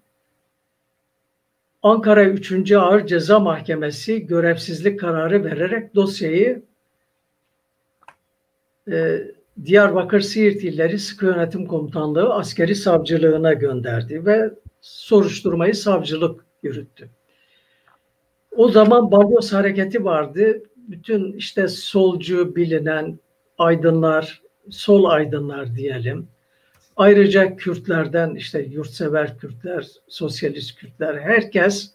Ankara 3. Ağır Ceza Mahkemesi görevsizlik kararı vererek dosyayı Diyarbakır Siirt illeri Sıkı Yönetim Komutanlığı Askeri Savcılığına gönderdi ve soruşturmayı savcılık yürüttü. O zaman balyoz hareketi vardı. Bütün işte solcu bilinen aydınlar, sol aydınlar diyelim. Ayrıca Kürtlerden işte yurtsever Kürtler, sosyalist Kürtler, herkes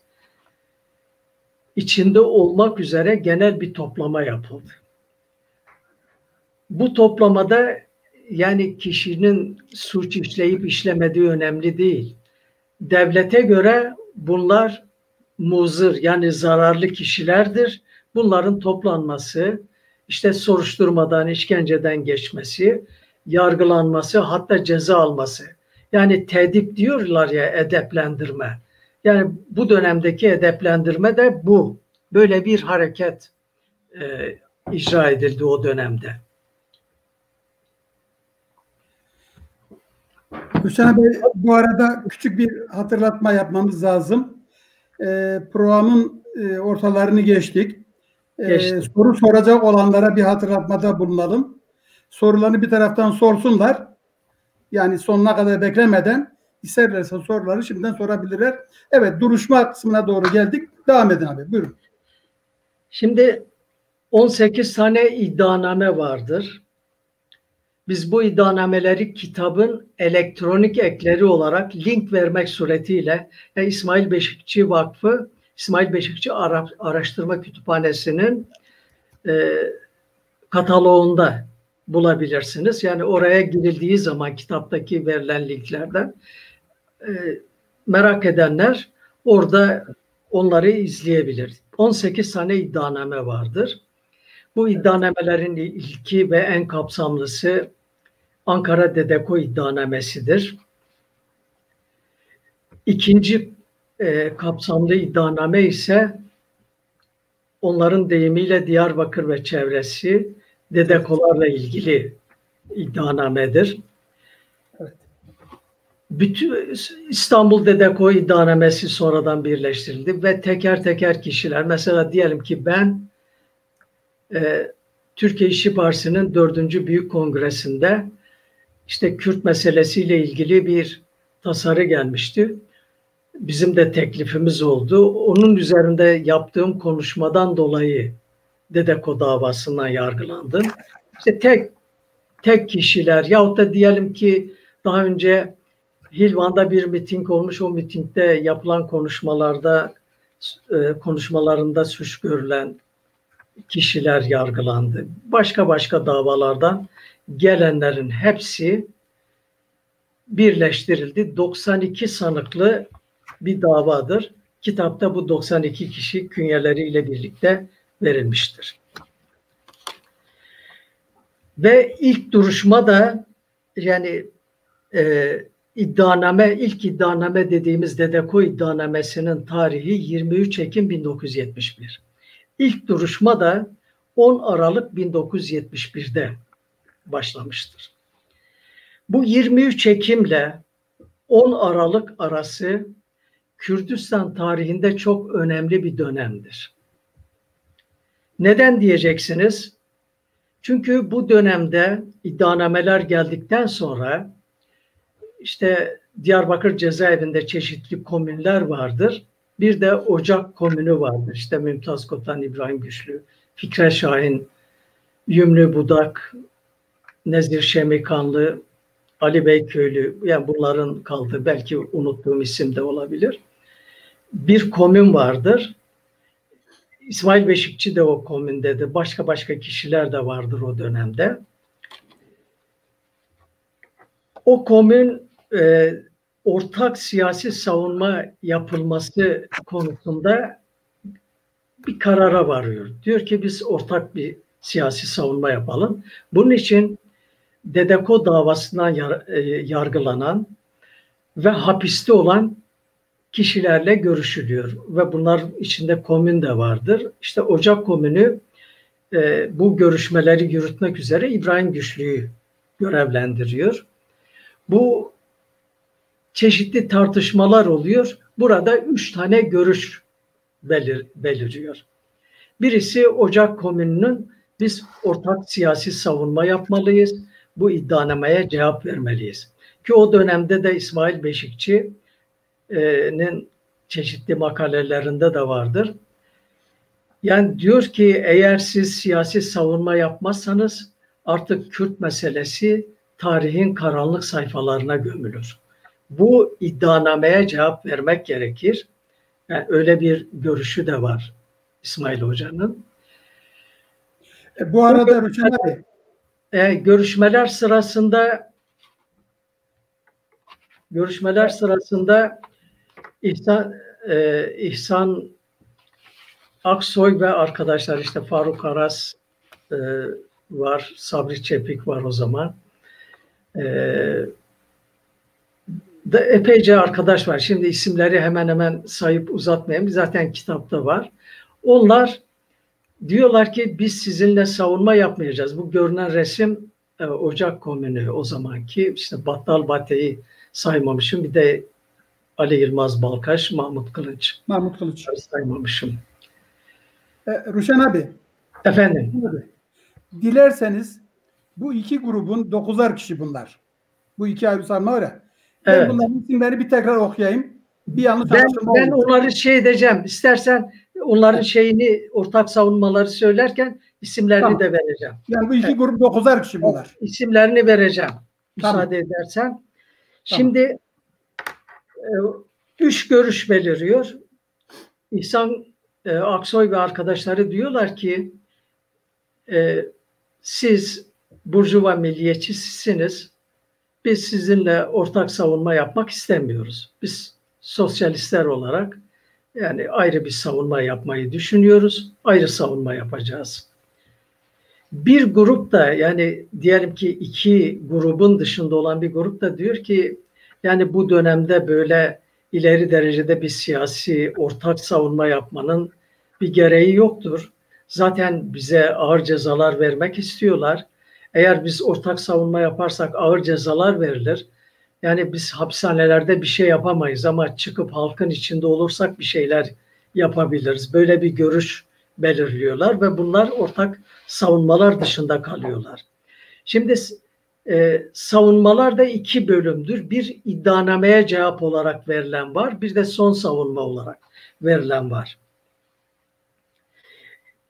içinde olmak üzere genel bir toplama yapıldı. Bu toplamada yani kişinin suç işleyip işlemediği önemli değil. Devlete göre bunlar muzır yani zararlı kişilerdir. Bunların toplanması, işte soruşturmadan, işkenceden geçmesi, yargılanması, hatta ceza alması. Yani tedip diyorlar ya, edeplendirme. Yani bu dönemdeki edeplendirme de bu. Böyle bir hareket icra edildi o dönemde. Hüseyin Bey, bu arada küçük bir hatırlatma yapmamız lazım. Programın ortalarını geçtik. Soru soracak olanlara bir hatırlatmada bulunalım. Sorularını bir taraftan sorsunlar. Yani sonuna kadar beklemeden isterlerse soruları şimdiden sorabilirler. Evet, duruşma kısmına doğru geldik. Devam edin abi, buyurun. Şimdi 18 tane iddianame vardır. Biz bu iddianameleri kitabın elektronik ekleri olarak link vermek suretiyle İsmail Beşikçi Vakfı, İsmail Beşikçi Araştırma Kütüphanesi'nin kataloğunda bulabilirsiniz. Yani oraya girildiği zaman kitaptaki verilen linklerden merak edenler orada onları izleyebilir. 18 tane iddianame vardır. Bu iddianamelerin ilki ve en kapsamlısı Ankara Dedeko iddianamesidir. İkinci kapsamlı iddianame ise onların deyimiyle Diyarbakır ve çevresi Dedekolarla ilgili iddianamedir. Evet. Bütün İstanbul Dedeko iddianamesi sonradan birleştirildi ve teker teker kişiler, mesela diyelim ki ben Türkiye İşçi Partisi'nin 4. Büyük Kongresi'nde işte Kürt meselesiyle ilgili bir tasarı gelmişti. Bizim de teklifimiz oldu. Onun üzerinde yaptığım konuşmadan dolayı Dedeko davasından yargılandım. İşte tek kişiler yahut da diyelim ki daha önce Hilvan'da bir miting olmuş, o mitingde yapılan konuşmalarında suç görülen kişiler yargılandı. Başka davalardan gelenlerin hepsi birleştirildi. 92 sanıklı bir davadır. Kitapta bu 92 kişi künyeleriyle birlikte verilmiştir. Ve ilk duruşma da yani ilk iddianame dediğimiz Dedeko iddianamesinin tarihi 23 Ekim 1971. İlk duruşma da 10 Aralık 1971'de başlamıştır. Bu 23 Ekim'le 10 Aralık arası Kürdistan tarihinde çok önemli bir dönemdir. Neden diyeceksiniz? Çünkü bu dönemde iddianameler geldikten sonra işte Diyarbakır cezaevinde çeşitli komünler vardır. Bir de Ocak komünü vardır. İşte Mümtaz Kotan, İbrahim Güçlü, Fikret Şahin, Yümlü Budak, Nezir Şemikanlı, Ali Beyköylü, yani bunların kaldığı, belki unuttuğum isim de olabilir. Bir komün vardır. İsmail Beşikçi de o komündedir. Başka kişiler de vardır o dönemde. O komün ortak siyasi savunma yapılması konusunda bir karara varıyor. Diyor ki biz ortak bir siyasi savunma yapalım. Bunun için Dedeko davasından yargılanan ve hapiste olan kişilerle görüşülüyor. Ve bunlar içinde komün de vardır. İşte Ocak komünü bu görüşmeleri yürütmek üzere İbrahim Güçlü'yü görevlendiriyor. Bu çeşitli tartışmalar oluyor. Burada 3 tane görüş beliriyor. Birisi Ocak komününün biz ortak siyasi savunma yapmalıyız. Bu iddianameye cevap vermeliyiz. Ki o dönemde de İsmail Beşikçi'nin çeşitli makalelerinde de vardır. Yani diyor ki eğer siz siyasi savunma yapmazsanız artık Kürt meselesi tarihin karanlık sayfalarına gömülür. Bu iddianameye cevap vermek gerekir. Yani öyle bir görüşü de var İsmail Hoca'nın. Bu arada Rüçhan abi, görüşmeler sırasında İhsan Aksoy ve arkadaşlar, işte Faruk Aras var, Sabri Çepik var o zaman. epeyce arkadaş var. Şimdi isimleri hemen hemen sayıp uzatmayayım. Zaten kitapta var. Onlar diyorlar ki biz sizinle savunma yapmayacağız. Bu görünen resim Ocak Komünü o zamanki. İşte Battal Bate'yi saymamışım. Bir de Ali Yılmaz Balkaş, Mahmut Kılıç. Mahmut Kılıç. Saymamışım. Ruşen abi. Efendim. Dilerseniz bu iki grubun 9'ar kişi bunlar. Bu iki ayrı sayma var ya. Ben Evet. bunların isimleri bir tekrar okuyayım. Bir yanlış ben onları şey edeceğim. İstersen onların şeyini, ortak savunmaları söylerken isimlerini tamam. de vereceğim. Yani bu iki grup 9'ar kişi bunlar. İsimlerini vereceğim. Tamam. Müsaade edersen. Şimdi 3 görüş beliriyor. İhsan Aksoy ve arkadaşları diyorlar ki siz burjuva milliyetçisiniz. Biz sizinle ortak savunma yapmak istemiyoruz. Biz sosyalistler olarak yani ayrı bir savunma yapmayı düşünüyoruz. Ayrı savunma yapacağız. Bir grup da yani diyelim ki iki grubun dışında olan bir grup da diyor ki yani bu dönemde böyle ileri derecede bir siyasi ortak savunma yapmanın bir gereği yoktur. Zaten bize ağır cezalar vermek istiyorlar. Eğer biz ortak savunma yaparsak ağır cezalar verilir. Yani biz hapishanelerde bir şey yapamayız ama çıkıp halkın içinde olursak bir şeyler yapabiliriz. Böyle bir görüş belirliyorlar ve bunlar ortak savunmalar dışında kalıyorlar. Şimdi savunmalar da iki bölümdür. Bir iddianameye cevap olarak verilen var, bir de son savunma olarak verilen var.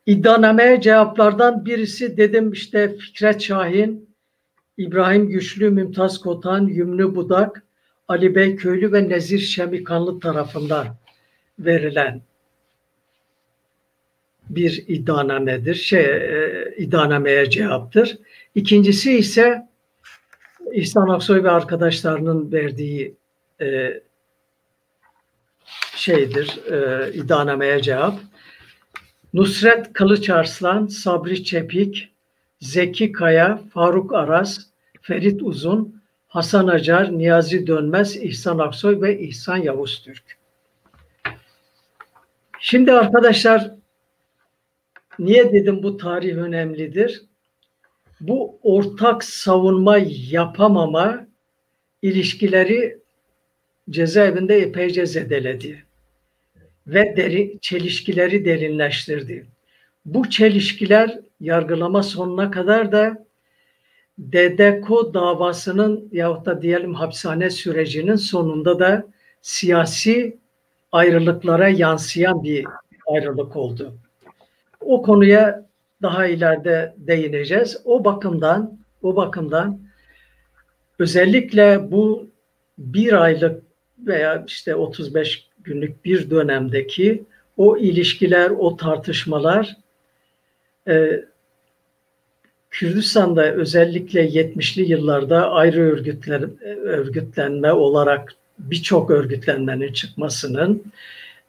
İddianameye cevaplardan birisi dedim işte Fikret Şahin, İbrahim Güçlü, Mümtaz Kotan, Yümlü Budak, Ali Bey Köylü ve Nezir Şemikanlı tarafından verilen bir iddianamedir. İddianameye cevaptır. İkincisi ise İhsan Aksoy ve arkadaşlarının verdiği iddianameye cevap. Nusret Kılıçarslan, Sabri Çepik, Zeki Kaya, Faruk Aras, Ferit Uzun, Hasan Acar, Niyazi Dönmez, İhsan Aksoy ve İhsan Yavuz Türk. Şimdi arkadaşlar niye dedim bu tarih önemlidir? Bu ortak savunma yapamama ilişkileri cezaevinde epeyce zedeledi ve çelişkileri derinleştirdi. Bu çelişkiler yargılama sonuna kadar da DDK davasının yahut da diyelim hapishane sürecinin sonunda da siyasi ayrılıklara yansıyan bir ayrılık oldu. O konuya daha ileride değineceğiz. O bakımdan özellikle bu bir aylık veya işte 35 günlük bir dönemdeki o ilişkiler, o tartışmalar Kürdistan'da özellikle 70'li yıllarda ayrı örgütlenme olarak birçok örgütlenmenin çıkmasının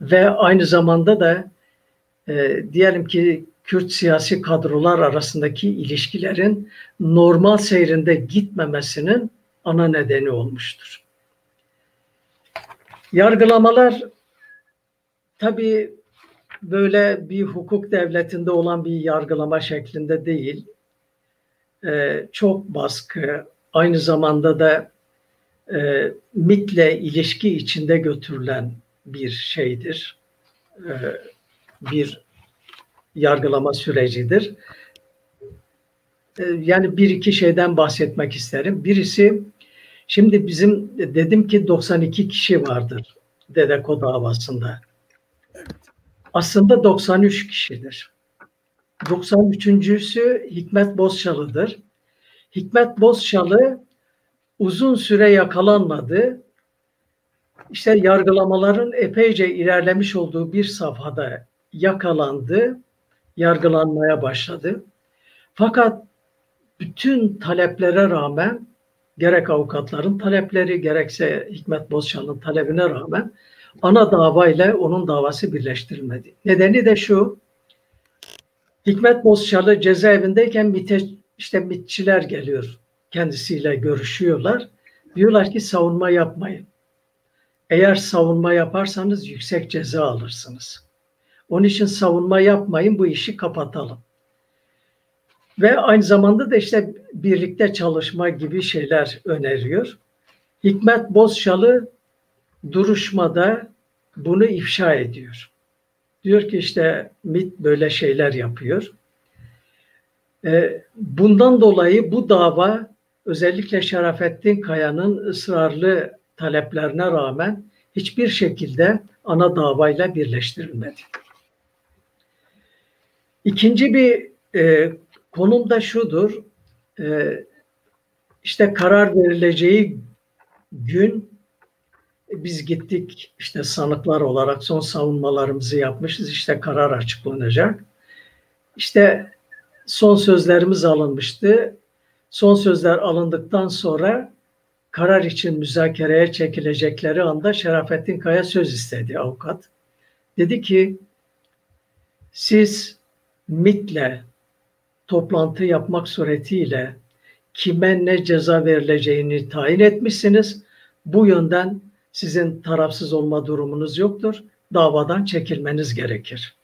ve aynı zamanda da diyelim ki Kürt siyasi kadrolar arasındaki ilişkilerin normal seyrinde gitmemesinin ana nedeni olmuştur. Yargılamalar tabii böyle bir hukuk devletinde olan bir yargılama şeklinde değil. Çok baskı, aynı zamanda da MİT'le ilişki içinde götürülen bir şeydir. Bir yargılama sürecidir. Yani bir iki şeyden bahsetmek isterim. Birisi, şimdi bizim dedim ki 92 kişi vardır DDK davasında. Aslında 93 kişidir. 93.'sü Hikmet Bozçalı'dır. Hikmet Bozçalı uzun süre yakalanmadı. İşte yargılamaların epeyce ilerlemiş olduğu bir safhada yakalandı, yargılanmaya başladı. Fakat bütün taleplere rağmen, gerek avukatların talepleri, gerekse Hikmet Bozçalı'nın talebine rağmen ana davayla onun davası birleştirilmedi. Nedeni de şu, Hikmet Bozçalı cezaevindeyken MİT'çiler geliyor, kendisiyle görüşüyorlar. Diyorlar ki savunma yapmayın. Eğer savunma yaparsanız yüksek ceza alırsınız. Onun için savunma yapmayın, bu işi kapatalım. Ve aynı zamanda da işte birlikte çalışma gibi şeyler öneriyor. Hikmet Bozçalı duruşmada bunu ifşa ediyor. Diyor ki işte MİT böyle şeyler yapıyor. Bundan dolayı bu dava özellikle Şerafettin Kaya'nın ısrarlı taleplerine rağmen hiçbir şekilde ana davayla birleştirilmedi. İkinci bir konum da şudur. İşte karar verileceği gün biz gittik işte sanıklar olarak son savunmalarımızı yapmışız. İşte karar açıklanacak. İşte son sözlerimiz alınmıştı. Son sözler alındıktan sonra karar için müzakereye çekilecekleri anda Şerafettin Kaya söz istedi avukat. Dedi ki siz MİT'le toplantı yapmak suretiyle kime ne ceza verileceğini tayin etmişsiniz. Bu yönden sizin tarafsız olma durumunuz yoktur. Davadan çekilmeniz gerekir.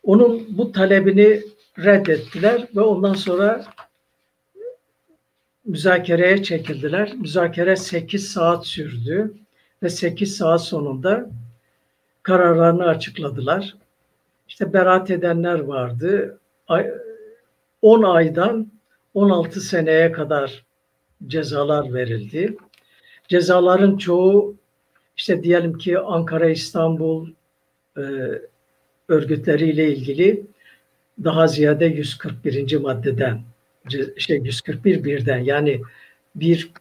Onun bu talebini reddettiler ve ondan sonra müzakereye çekildiler. Müzakere 8 saat sürdü ve 8 saat sonunda kararlarını açıkladılar. İşte beraat edenler vardı. 10 aydan 16 seneye kadar cezalar verildi. Cezaların çoğu işte diyelim ki Ankara, İstanbul örgütleriyle ilgili daha ziyade 141. maddeden 141.1'den yani bir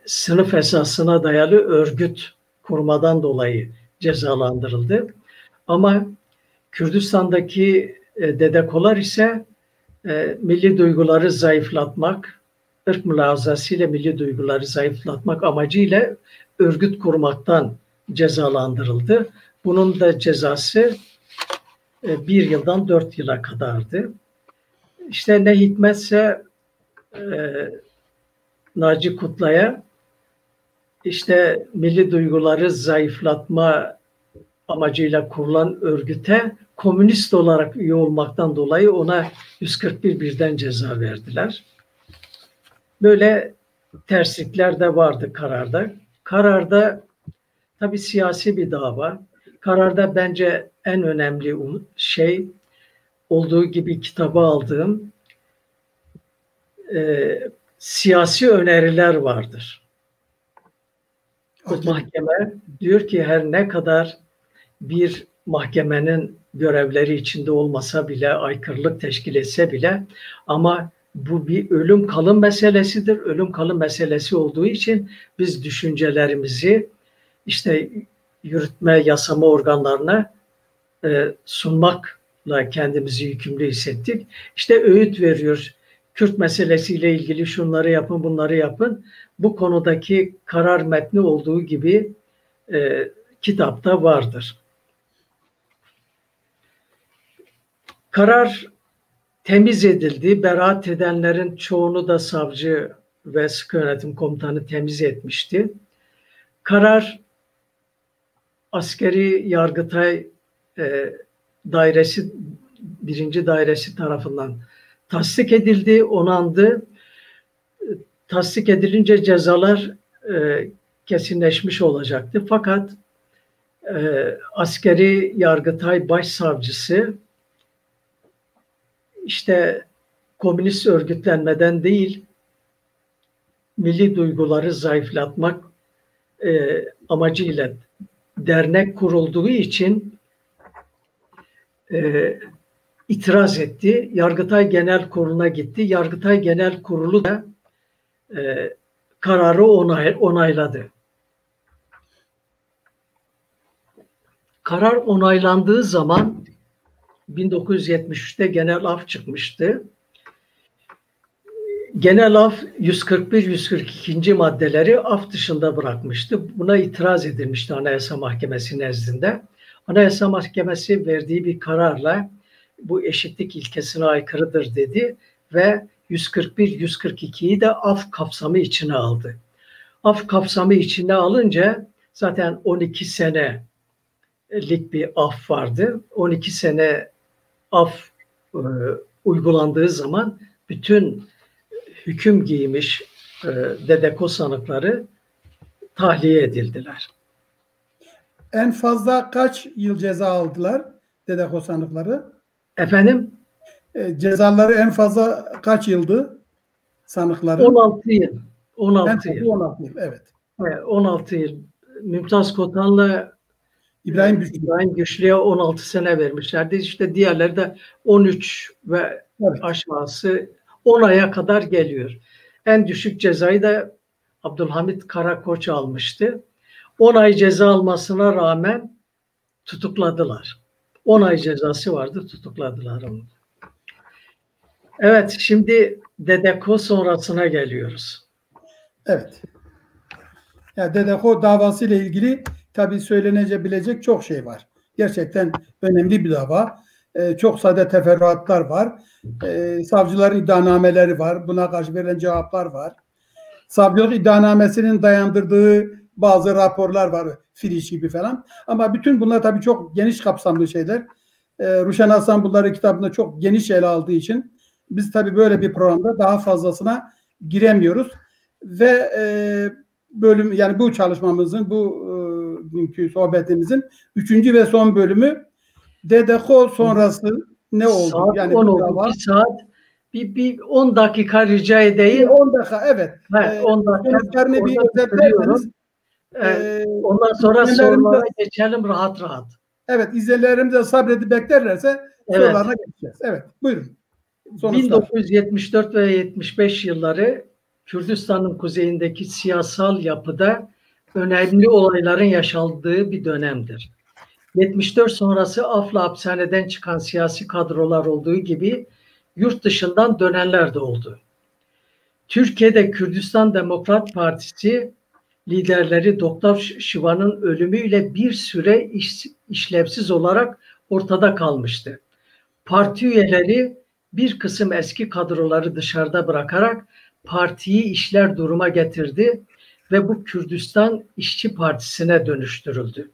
sınıf esasına dayalı örgüt kurmadan dolayı cezalandırıldı. Ama Kürdistan'daki dedekolar ise milli duyguları zayıflatmak, ırk mülazasıyla milli duyguları zayıflatmak amacıyla örgüt kurmaktan cezalandırıldı. Bunun da cezası 1 yıldan 4 yıla kadardı. İşte ne hikmetse Naci Kutlay'a işte milli duyguları zayıflatma amacıyla kurulan örgüte komünist olarak üye olmaktan dolayı ona 141.1'den ceza verdiler. Böyle terslikler de vardı kararda. Kararda tabii siyasi bir dava. Kararda bence en önemli şey olduğu gibi kitabı aldığım siyasi öneriler vardır. Mahkeme diyor ki her ne kadar bir mahkemenin görevleri içinde olmasa bile, aykırılık teşkil etse bile ama bu bir ölüm kalım meselesidir. Ölüm kalım meselesi olduğu için biz düşüncelerimizi işte yürütme, yasama organlarına sunmakla kendimizi yükümlü hissettik. İşte öğüt veriyor. Kürt meselesiyle ilgili şunları yapın, bunları yapın. Bu konudaki karar metni olduğu gibi kitapta vardır. Karar temiz edildi. Beraat edenlerin çoğunu da savcı ve sıkı yönetim komutanı temiz etmişti. Karar askeri Yargıtay dairesi, 1. dairesi tarafından tasdik edildi, onandı. Tasdik edilince cezalar kesinleşmiş olacaktı. Fakat askeri Yargıtay Başsavcısı işte komünist örgütlenmeden değil, milli duyguları zayıflatmak amacıyla dernek kurulduğu için itiraz etti. Yargıtay Genel Kurulu'na gitti. Yargıtay Genel Kurulu da kararı onayladı. Karar onaylandığı zaman 1973'te genel af çıkmıştı. Genel af 141-142. maddeleri af dışında bırakmıştı. Buna itiraz edilmişti Anayasa Mahkemesi nezdinde. Anayasa Mahkemesi verdiği bir kararla bu eşitlik ilkesine aykırıdır dedi ve 141-142'yi de af kapsamı içine aldı. Af kapsamı içine alınca zaten 12 senelik bir af vardı. 12 sene af uygulandığı zaman bütün hüküm giymiş Dedeko sanıkları tahliye edildiler. En fazla kaç yıl ceza aldılar Dedeko sanıkları? Efendim? Cezaları en fazla kaç yıldı sanıkları? 16 yıl. 16 yıl. 16 yıl, evet. 16 yıl. Mümtaz Kotan'la İbrahim Güçlü'ye 16 sene vermişlerdi. İşte diğerleri de 13 ve aşağısı 10 aya kadar geliyor. En düşük cezayı da Abdülhamit Karakoç almıştı. 10 ay ceza almasına rağmen tutukladılar. 10 ay cezası vardı, tutukladılar onu. Evet, şimdi Dedeko sonrasına geliyoruz. Evet. Yani Dedeko davası ile ilgili tabii söylenebilecek çok şey var. Gerçekten önemli bir dava. Çok sade teferruatlar var. Savcıların iddianameleri var. Buna karşı verilen cevaplar var. Savcılık iddianamesinin dayandırdığı bazı raporlar var. Filiş gibi falan. Ama bütün bunlar tabii çok geniş kapsamlı şeyler. Ruşen Hasan bunları kitabında çok geniş ele aldığı için biz tabii böyle bir programda daha fazlasına giremiyoruz. Ve bölüm, yani bu çalışmamızın, bu günkü sohbetimizin 3. ve son bölümü Dedeko sonrası ne oldu? Saat yani 10 oldu. Bir saat bir 10 dakika rica edeyim. 10 dakika, evet. 10 dakika. Sonuçlarını bir özetlerseniz. Ondan sonra sorulara geçelim rahat rahat. Evet, izleyicilerimiz de sabredip beklerlerse sorularına geçeceğiz. Evet, buyurun. Sonuçlar. 1974 ve 75 yılları Kürdistan'ın kuzeyindeki siyasal yapıda önemli olayların yaşandığı bir dönemdir. 74 sonrası afla hapishaneden çıkan siyasi kadrolar olduğu gibi yurt dışından dönenler de oldu. Türkiye'de Kürdistan Demokrat Partisi liderleri Doktor Şivan'ın ölümüyle bir süre işlevsiz olarak ortada kalmıştı. Parti üyeleri bir kısım eski kadroları dışarıda bırakarak partiyi işler duruma getirdi ve bu Kürdistan İşçi Partisi'ne dönüştürüldü.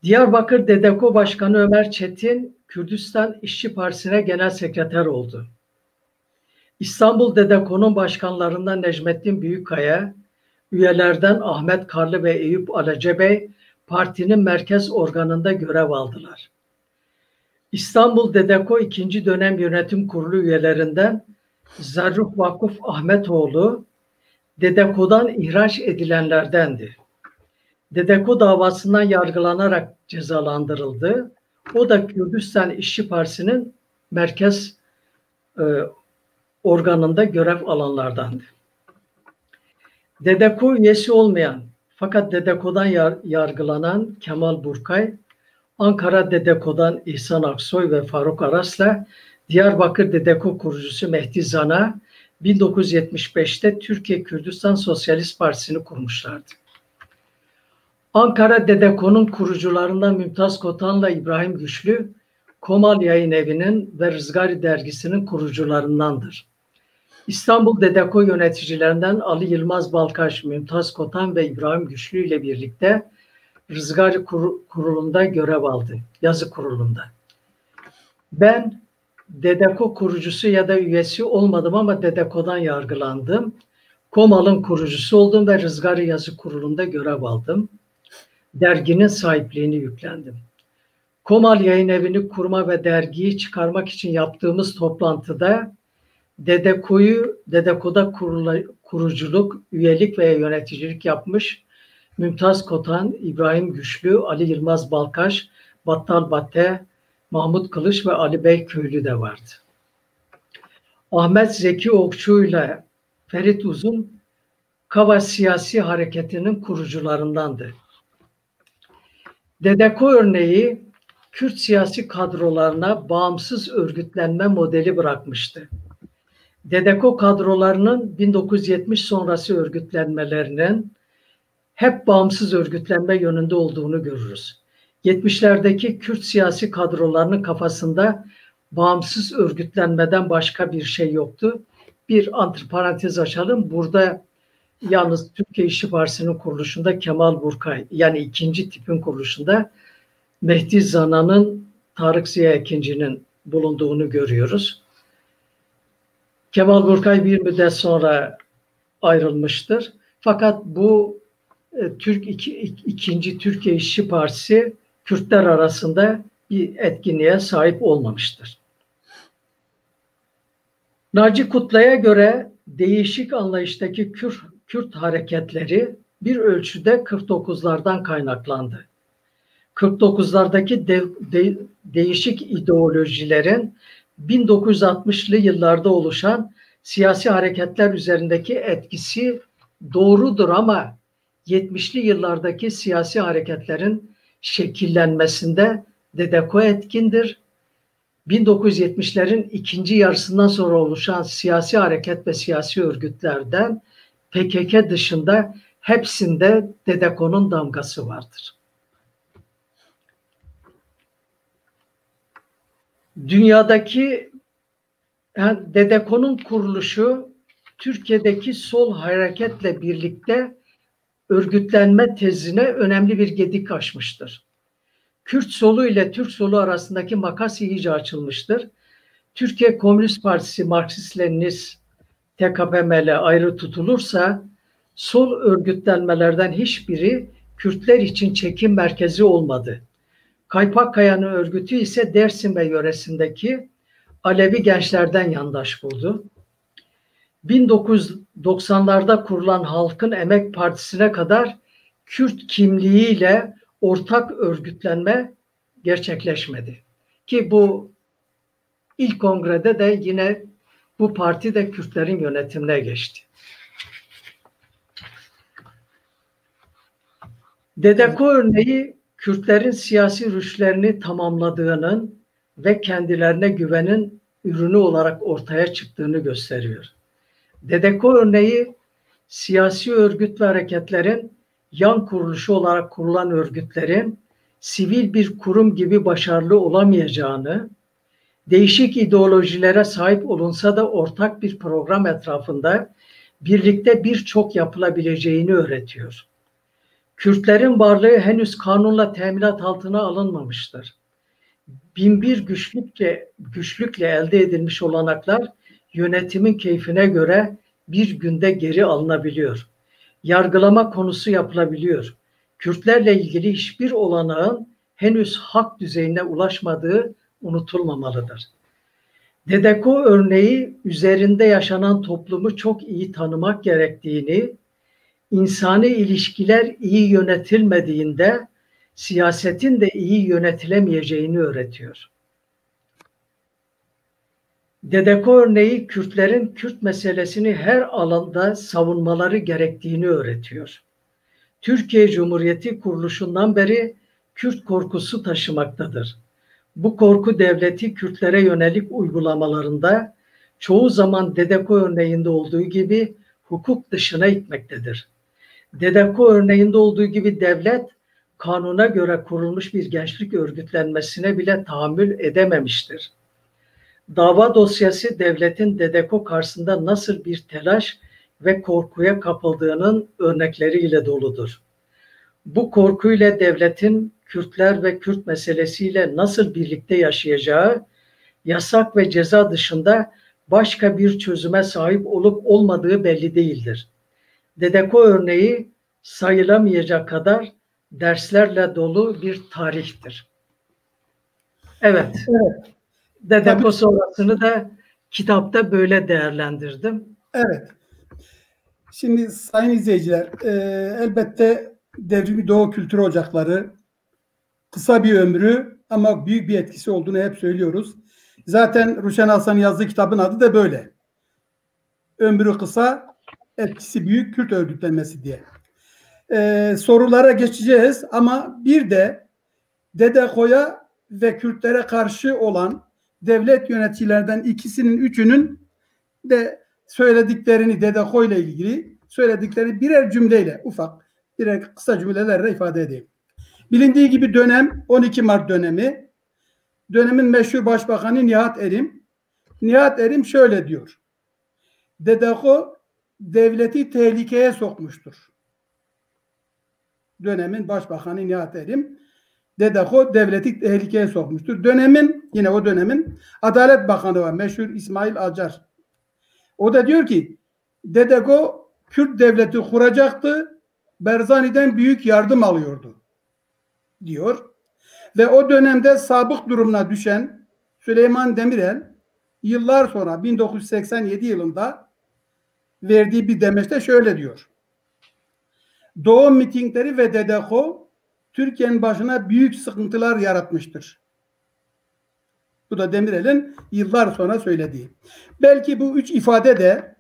Diyarbakır Dedeko Başkanı Ömer Çetin, Kürdistan İşçi Partisi'ne genel sekreter oldu. İstanbul Dedeko'nun başkanlarından Necmettin Büyükkaya, üyelerden Ahmet Karlı ve Eyüp Alacebey partinin merkez organında görev aldılar. İstanbul Dedeko 2. dönem yönetim kurulu üyelerinden Zarruk Vakuf Ahmetoğlu, Dedeko'dan ihraç edilenlerdendi. Dedeko davasından yargılanarak cezalandırıldı. O da Kürdistan İşçi Partisi'nin merkez organında görev alanlardandı. Dedeko üyesi olmayan fakat Dedeko'dan yargılanan Kemal Burkay, Ankara Dedeko'dan İhsan Aksoy ve Faruk Aras'la Diyarbakır Dedeko kurucusu Mehdi Zana 1975'te Türkiye Kürdistan Sosyalist Partisi'ni kurmuşlardı. Ankara Dedeko'nun kurucularından Mümtaz Kotan'la İbrahim Güçlü, Komal Yayın Evi'nin ve Rızgari Dergisi'nin kurucularındandır. İstanbul Dedeko yöneticilerinden Ali Yılmaz Balkaş, Mümtaz Kotan ve İbrahim Güçlü ile birlikte Rızgari kurulunda görev aldı, yazı kurulunda. Ben Dedeko kurucusu ya da üyesi olmadım ama Dedeko'dan yargılandım. Komal'ın kurucusu oldum ve Rızgari yazı kurulunda görev aldım. Derginin sahipliğini yüklendim. Komal Yayın Evi'ni kurma ve dergiyi çıkarmak için yaptığımız toplantıda Dedeko'da kuruculuk, üyelik ve yöneticilik yapmış Mümtaz Kotan, İbrahim Güçlü, Ali Yılmaz Balkaş, Battal Batte, Mahmut Kılıç ve Ali Bey Köylü de vardı. Ahmet Zeki Okçu ile Ferit Uzun, Kava Siyasi Hareketi'nin kurucularındandı. Dedeko örneği Kürt siyasi kadrolarına bağımsız örgütlenme modeli bırakmıştı. Dedeko kadrolarının 1970 sonrası örgütlenmelerinin hep bağımsız örgütlenme yönünde olduğunu görürüz. 70'lerdeki Kürt siyasi kadrolarının kafasında bağımsız örgütlenmeden başka bir şey yoktu. Bir antiparantez açalım. Burada yalnız Türkiye İşçi Partisi'nin kuruluşunda Kemal Burkay, yani ikinci tipin kuruluşunda Mehdi Zana'nın, Tarık Ziya Ekinci'nin bulunduğunu görüyoruz. Kemal Burkay bir müddet sonra ayrılmıştır. Fakat bu ikinci Türkiye İşçi Partisi Kürtler arasında bir etkinliğe sahip olmamıştır. Naci Kutlay'a göre değişik anlayıştaki Kürt hareketleri bir ölçüde 49'lardan kaynaklandı. 49'lardaki değişik ideolojilerin 1960'lı yıllarda oluşan siyasi hareketler üzerindeki etkisi doğrudur ama 70'li yıllardaki siyasi hareketlerin şekillenmesinde Dedeko etkindir. 1970'lerin ikinci yarısından sonra oluşan siyasi hareket ve siyasi örgütlerden PKK dışında hepsinde Dedeko'nun damgası vardır. Dünyadaki Dedeko'nun kuruluşu Türkiye'deki sol hareketle birlikte örgütlenme tezine önemli bir gedik açmıştır. Kürt solu ile Türk solu arasındaki makas iyice açılmıştır. Türkiye Komünist Partisi Marksist-Leninist TKPML ayrı tutulursa sol örgütlenmelerden hiçbiri Kürtler için çekim merkezi olmadı. Kaypakkaya'nın örgütü ise Dersim ve yöresindeki Alevi gençlerden yandaş buldu. 1990'larda kurulan Halkın Emek Partisi'ne kadar Kürt kimliğiyle ortak örgütlenme gerçekleşmedi. Ki bu ilk kongrede de yine bu parti de Kürtlerin yönetimine geçti. Dedeko örneği Kürtlerin siyasi rüşlerini tamamladığının ve kendilerine güvenin ürünü olarak ortaya çıktığını gösteriyor. Dedeko örneği siyasi örgüt ve hareketlerin yan kuruluşu olarak kurulan örgütlerin sivil bir kurum gibi başarılı olamayacağını, değişik ideolojilere sahip olunsa da ortak bir program etrafında birlikte birçok yapılabileceğini öğretiyor. Kürtlerin varlığı henüz kanunla teminat altına alınmamıştır. Binbir güçlükle elde edilmiş olanaklar yönetimin keyfine göre bir günde geri alınabiliyor. Yargılama konusu yapılabiliyor. Kürtlerle ilgili hiçbir olanağın henüz hak düzeyine ulaşmadığı unutulmamalıdır. Dedeko örneği üzerinde yaşanan toplumu çok iyi tanımak gerektiğini, insani ilişkiler iyi yönetilmediğinde siyasetin de iyi yönetilemeyeceğini öğretiyor. Dedeko örneği Kürtlerin Kürt meselesini her alanda savunmaları gerektiğini öğretiyor. Türkiye Cumhuriyeti kuruluşundan beri Kürt korkusu taşımaktadır. Bu korku devleti Kürtlere yönelik uygulamalarında çoğu zaman Dedeko örneğinde olduğu gibi hukuk dışına itmektedir. Dedeko örneğinde olduğu gibi devlet kanuna göre kurulmuş bir gençlik örgütlenmesine bile tahammül edememiştir. Dava dosyası devletin Dedeko karşısında nasıl bir telaş ve korkuya kapıldığının örnekleriyle doludur. Bu korkuyla devletin Kürtler ve Kürt meselesiyle nasıl birlikte yaşayacağı, yasak ve ceza dışında başka bir çözüme sahip olup olmadığı belli değildir. Dedeko örneği sayılamayacak kadar derslerle dolu bir tarihtir. Evet. Dedeko sonrasını da kitapta böyle değerlendirdim. Evet. Şimdi sayın izleyiciler, elbette Devrimi Doğu Kültür Ocakları kısa bir ömrü ama büyük bir etkisi olduğunu hep söylüyoruz. Zaten Ruşen Hasan'ın yazdığı kitabın adı da böyle. Ömrü kısa, etkisi büyük Kürt örgütlenmesi diye. Sorulara geçeceğiz ama bir de Dedeko'ya ve Kürtlere karşı olan devlet yöneticilerden ikisinin, üçünün de söylediklerini, Dedeko ile ilgili söylediklerini birer cümleyle, ufak, birer kısa cümlelerle ifade edeyim. Bilindiği gibi dönem 12 Mart dönemi. Dönemin meşhur başbakanı Nihat Erim. Nihat Erim şöyle diyor. Dedeko devleti tehlikeye sokmuştur. Dönemin Başbakanı Nihat Erim, Dedeko devleti tehlikeye sokmuştur. Yine o dönemin Adalet Bakanı var, meşhur İsmail Acar. O da diyor ki, Dedeko Kürt devleti kuracaktı, Berzani'den büyük yardım alıyordu diyor. Ve o dönemde sabık durumuna düşen Süleyman Demirel yıllar sonra 1987 yılında verdiği bir demeçte şöyle diyor. Doğu mitingleri ve Dedeko Türkiye'nin başına büyük sıkıntılar yaratmıştır. Bu da Demirel'in yıllar sonra söylediği. Belki bu üç ifade de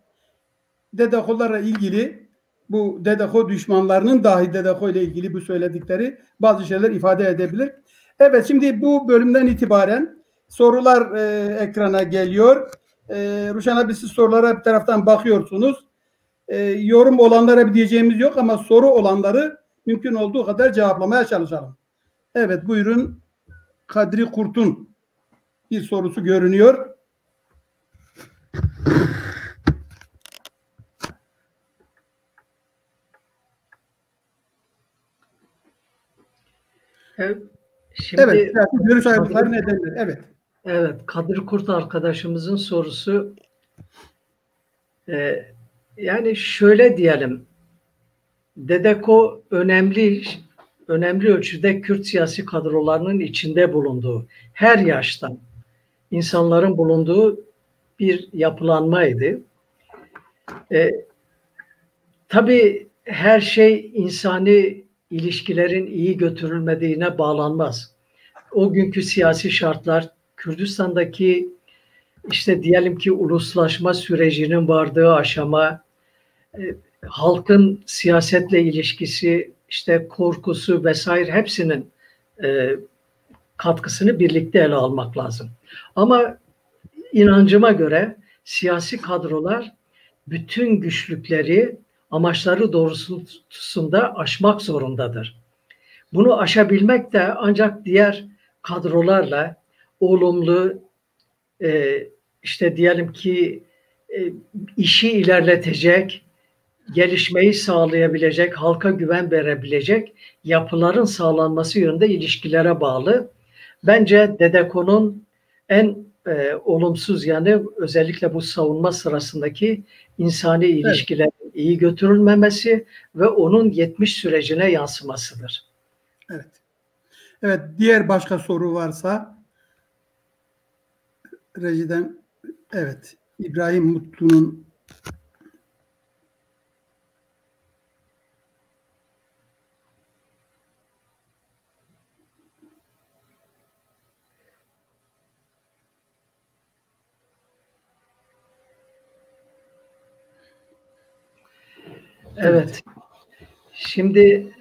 Dedeko'larla ilgili, bu Dedeko düşmanlarının dahi Dedeko ile ilgili bu söyledikleri bazı şeyler ifade edebilir. Evet, şimdi bu bölümden itibaren sorular ekrana geliyor. Ruşen abi, siz sorulara bir taraftan bakıyorsunuz. Yorum olanlara bir diyeceğimiz yok ama soru olanları mümkün olduğu kadar cevaplamaya çalışalım. Evet, buyurun. Kadri Kurt'un bir sorusu görünüyor. Evet. Şimdi, evet, görüş ayrılıkları nedenleri. Evet. Evet, Kadri Kurt arkadaşımızın sorusu, yani şöyle diyelim, Dedeko önemli ölçüde Kürt siyasi kadrolarının içinde bulunduğu, her yaştan insanların bulunduğu bir yapılanmaydı. Tabii her şey insani ilişkilerin iyi götürülmediğine bağlanmaz. O günkü siyasi şartlar, Kürdistan'daki işte diyelim ki uluslaşma sürecinin vardığı aşama, halkın siyasetle ilişkisi, işte korkusu vesaire, hepsinin katkısını birlikte ele almak lazım. Ama inancıma göre siyasi kadrolar bütün güçlükleri amaçları doğrultusunda aşmak zorundadır. Bunu aşabilmek de ancak diğer kadrolarla olumlu, işte diyelim ki işi ilerletecek, gelişmeyi sağlayabilecek, halka güven verebilecek yapıların sağlanması yönünde ilişkilere bağlı. Bence Dedeko'nun en olumsuz yanı özellikle bu savunma sırasındaki insani ilişkilerin iyi götürülmemesi ve onun 70 sürecine yansımasıdır. Evet. Evet, diğer başka soru varsa rejiden, evet, İbrahim Mutlu'nun Evet. Şimdi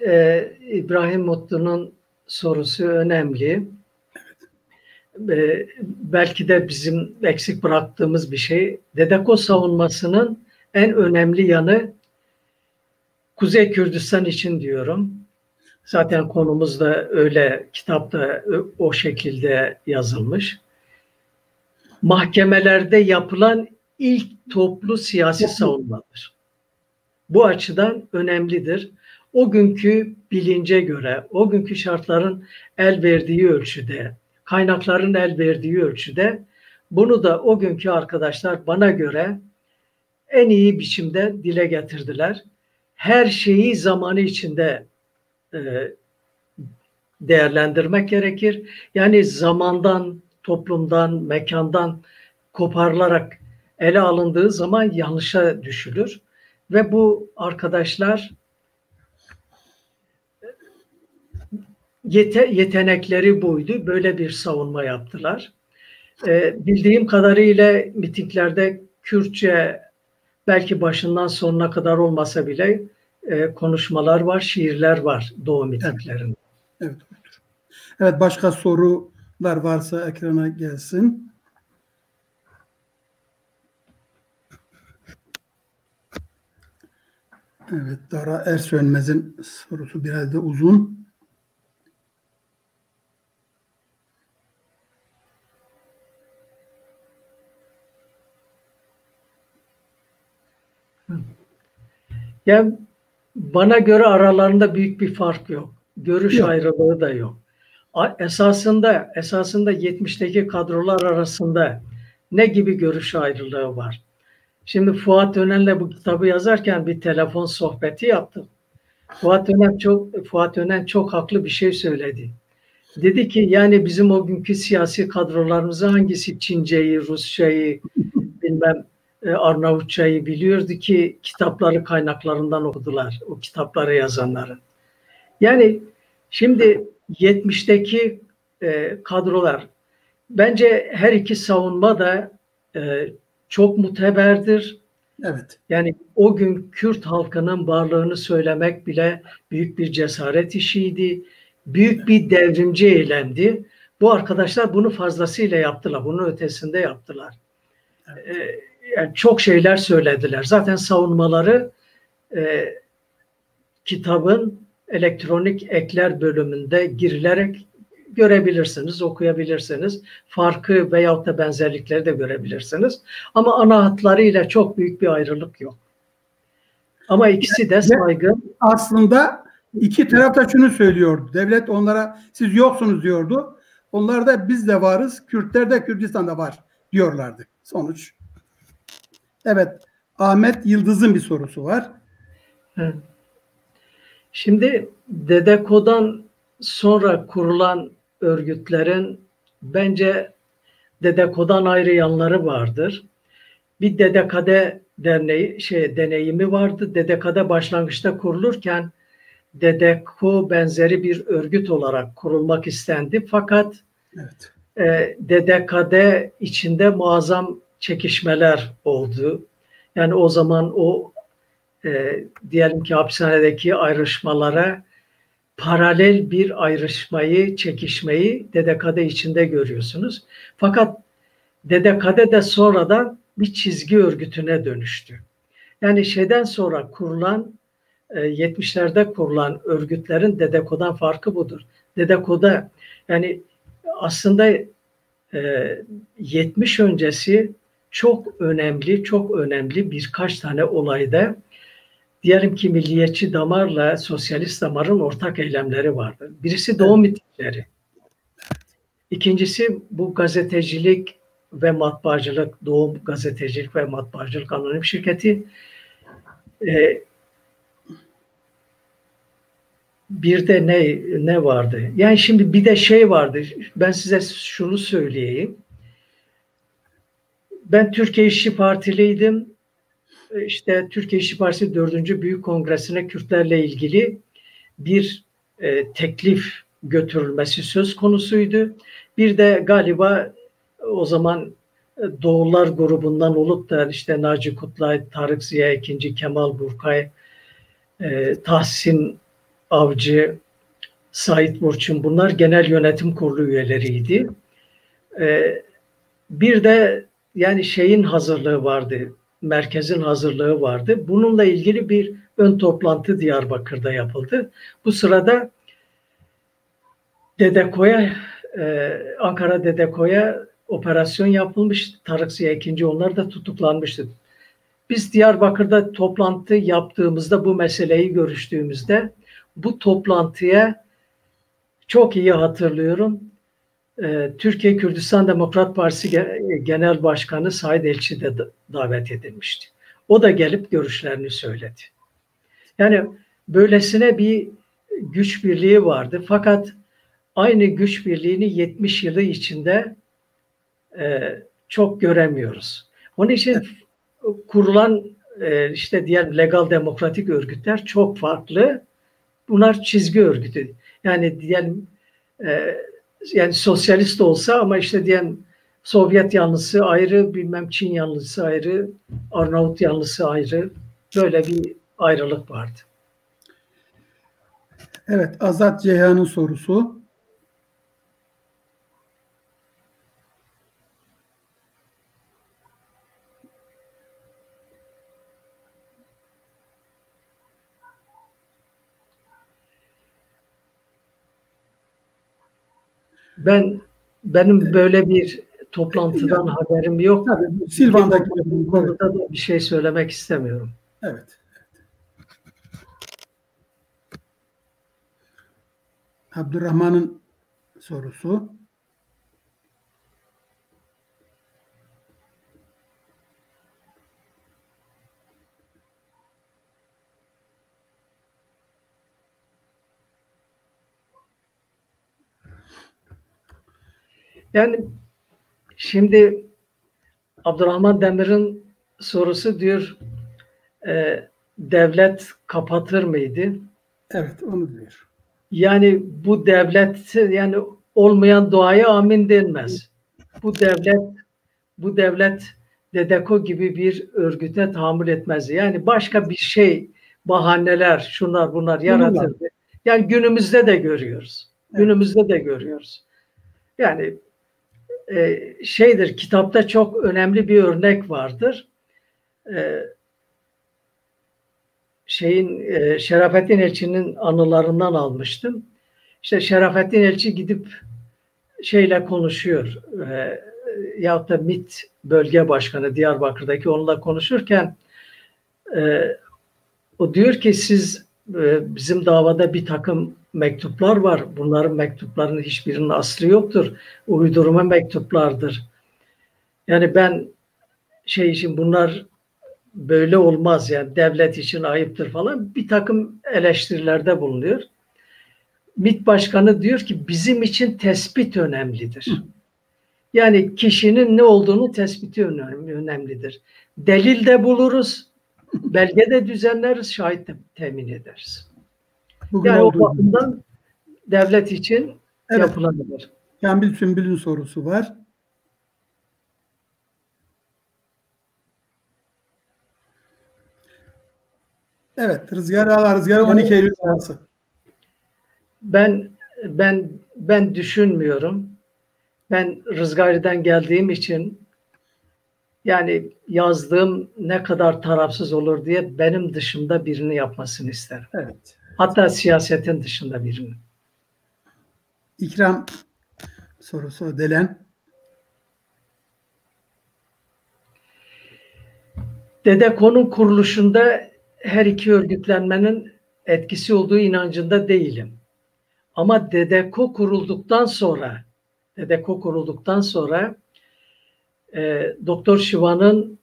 İbrahim Mutlu'nun sorusu önemli. Belki de bizim eksik bıraktığımız bir şey. Dedeko savunmasının en önemli yanı Kuzey Kürdistan için diyorum. Zaten konumuz da öyle, kitapta o şekilde yazılmış. Mahkemelerde yapılan ilk toplu siyasi savunmadır. Bu açıdan önemlidir. O günkü bilince göre, o günkü şartların el verdiği ölçüde, kaynakların el verdiği ölçüde bunu da o günkü arkadaşlar bana göre en iyi biçimde dile getirdiler. Her şeyi zamanı içinde değerlendirmek gerekir. Yani zamandan, toplumdan, mekandan koparılarak ele alındığı zaman yanlışa düşülür. Ve bu arkadaşlar yetenekleri buydu. Böyle bir savunma yaptılar. Bildiğim kadarıyla mitinglerde Kürtçe belki başından sonuna kadar olmasa bile konuşmalar var, şiirler var Doğu mitinglerinde. Evet. Evet, başka sorular varsa ekrana gelsin. Evet, Dara Ersönmez'in sorusu biraz da uzun. Yani bana göre aralarında büyük bir fark yok. Görüş Yok. ayrılığı da yok. Esasında 70'teki kadrolar arasında ne gibi görüş ayrılığı var? Şimdi Fuat Önen'le bu kitabı yazarken bir telefon sohbeti yaptım. Fuat Önen çok haklı bir şey söyledi. Dedi ki yani bizim o günkü siyasi kadrolarımızı hangisi Çince'yi, Rusça'yı, bilmem Arnavutça'yı biliyordu ki kitapları kaynaklarından okudular. O kitapları yazanların. Yani şimdi 70'teki kadrolar bence her iki savunma da çok muteberdir. Evet. Yani o gün Kürt halkının varlığını söylemek bile büyük bir cesaret işiydi. Büyük bir devrimci eylemdi. Bu arkadaşlar bunu fazlasıyla yaptılar. Bunun ötesinde yaptılar. Yani çok şeyler söylediler. Zaten savunmaları kitabın elektronik ekler bölümünde girilerek görebilirsiniz, okuyabilirsiniz. Farkı veyahut da benzerlikleri de görebilirsiniz. Ama ana hatlarıyla çok büyük bir ayrılık yok. Ama ikisi de saygın. Aslında iki taraf da şunu söylüyordu. Devlet onlara siz yoksunuz diyordu. Onlar da biz de varız, Kürtler de Kürdistan'da var diyorlardı. Sonuç. Evet, Ahmet Yıldız'ın bir sorusu var. Şimdi Dedeko'dan sonra kurulan örgütlerin bence Dedeko'dan ayrı yanları vardır. Bir Dedekade deneyimi vardı. Dedekade başlangıçta kurulurken Dedeko benzeri bir örgüt olarak kurulmak istendi. Fakat evet. Dedekade içinde muazzam çekişmeler oldu. Yani o zaman diyelim ki hapishanedeki ayrışmalara paralel bir ayrışmayı, çekişmeyi Dedekade içinde görüyorsunuz. Fakat Dedekade de sonradan bir çizgi örgütüne dönüştü. Yani şeyden sonra kurulan 70'lerde kurulan örgütlerin Dedeko'dan farkı budur. Dedeko'da yani aslında 70 öncesi çok önemli birkaç tane olayda diyelim ki milliyetçi damarla sosyalist damarın ortak eylemleri vardır. Birisi doğum mitingleri. İkincisi bu gazetecilik ve matbaacılık, Doğum Gazetecilik ve Matbaacılık Anonim Şirketi. Bir de ne vardı? Yani şimdi bir de şey vardı. Ben size şunu söyleyeyim. Ben Türkiye İşçi Partiliydim. İşte Türkiye İşçi Partisi 4. Büyük Kongresi'ne Kürtlerle ilgili bir teklif götürülmesi söz konusuydu. Bir de galiba o zaman Doğullar grubundan olup da işte Naci Kutlay, Tarık Ziya II, Kemal Burkay, Tahsin Avcı, Sait Burçin bunlar genel yönetim kurulu üyeleriydi. Bir de yani şeyin hazırlığı vardı, merkezin hazırlığı vardı. Bununla ilgili bir ön toplantı Diyarbakır'da yapıldı. Bu sırada Ankara Dedeko'ya operasyon yapılmış. Tarık Ziya II onlar da tutuklanmıştı. Biz Diyarbakır'da toplantı yaptığımızda bu meseleyi görüştüğümüzde bu toplantıya çok iyi hatırlıyorum. Türkiye Kürdistan Demokrat Partisi Genel Başkanı Said Elçi de davet edilmişti. O da gelip görüşlerini söyledi. Yani böylesine bir güç birliği vardı. Fakat aynı güç birliğini 70 yılı içinde çok göremiyoruz. Onun için kurulan işte diğer legal demokratik örgütler çok farklı. Bunlar çizgi örgütü. Yani diyelim yani sosyalist olsa ama işte diyelim Sovyet yanlısı ayrı, bilmem Çin yanlısı ayrı, Arnavut yanlısı ayrı. Böyle bir ayrılık vardı. Evet, Azat Ceyhan'ın sorusu. Benim böyle bir toplantıdan haberim yok. Tabii, Silvan'daki bu konuda da bir şey söylemek istemiyorum. Evet. Abdurrahman'ın sorusu. Yani şimdi Abdurrahman Demir'in sorusu diyor, devlet kapatır mıydı? Evet, onu diyor. Yani bu devlet, yani olmayan duaya amin denmez. Bu devlet DEDEKO gibi bir örgüte tahammül etmez. Yani başka bir şey, bahaneler, şunlar bunlar yaratırdı. Yani günümüzde de görüyoruz. Evet. Günümüzde de görüyoruz. Yani kitapta çok önemli bir örnek vardır. Şerafettin Elçi'nin anılarından almıştım. İşte Şerafettin Elçi gidip şeyle konuşuyor. Yahut da MİT bölge başkanı Diyarbakır'daki onunla konuşurken o diyor ki siz bizim davada bir takım mektuplar var. Bunların mektuplarının hiçbirinin aslı yoktur. Uydurma mektuplardır. Yani ben için bunlar böyle olmaz, yani devlet için ayıptır falan, bir takım eleştirilerde bulunuyor. MİT Başkanı diyor ki bizim için tespit önemlidir. Yani kişinin ne olduğunu tespiti önemlidir. Delil de buluruz, belge de düzenleriz, şahit de temin ederiz. Bugün yani o olduğu bakımdan devlet için yapılabilir. Kambil Sümbül'ün sorusu var. Evet, rüzgarı 12 Eylül sonrası. Ben düşünmüyorum. Ben Rızgari'den geldiğim için yani yazdığım ne kadar tarafsız olur diye benim dışımda birini yapmasını isterim. Evet. Hatta siyasetin dışında birini. İkram sorusu Delen. DEDEKO'nun kuruluşunda her iki örgütlenmenin etkisi olduğu inancında değilim. Ama DEDEKO kurulduktan sonra Doktor Şivan'ın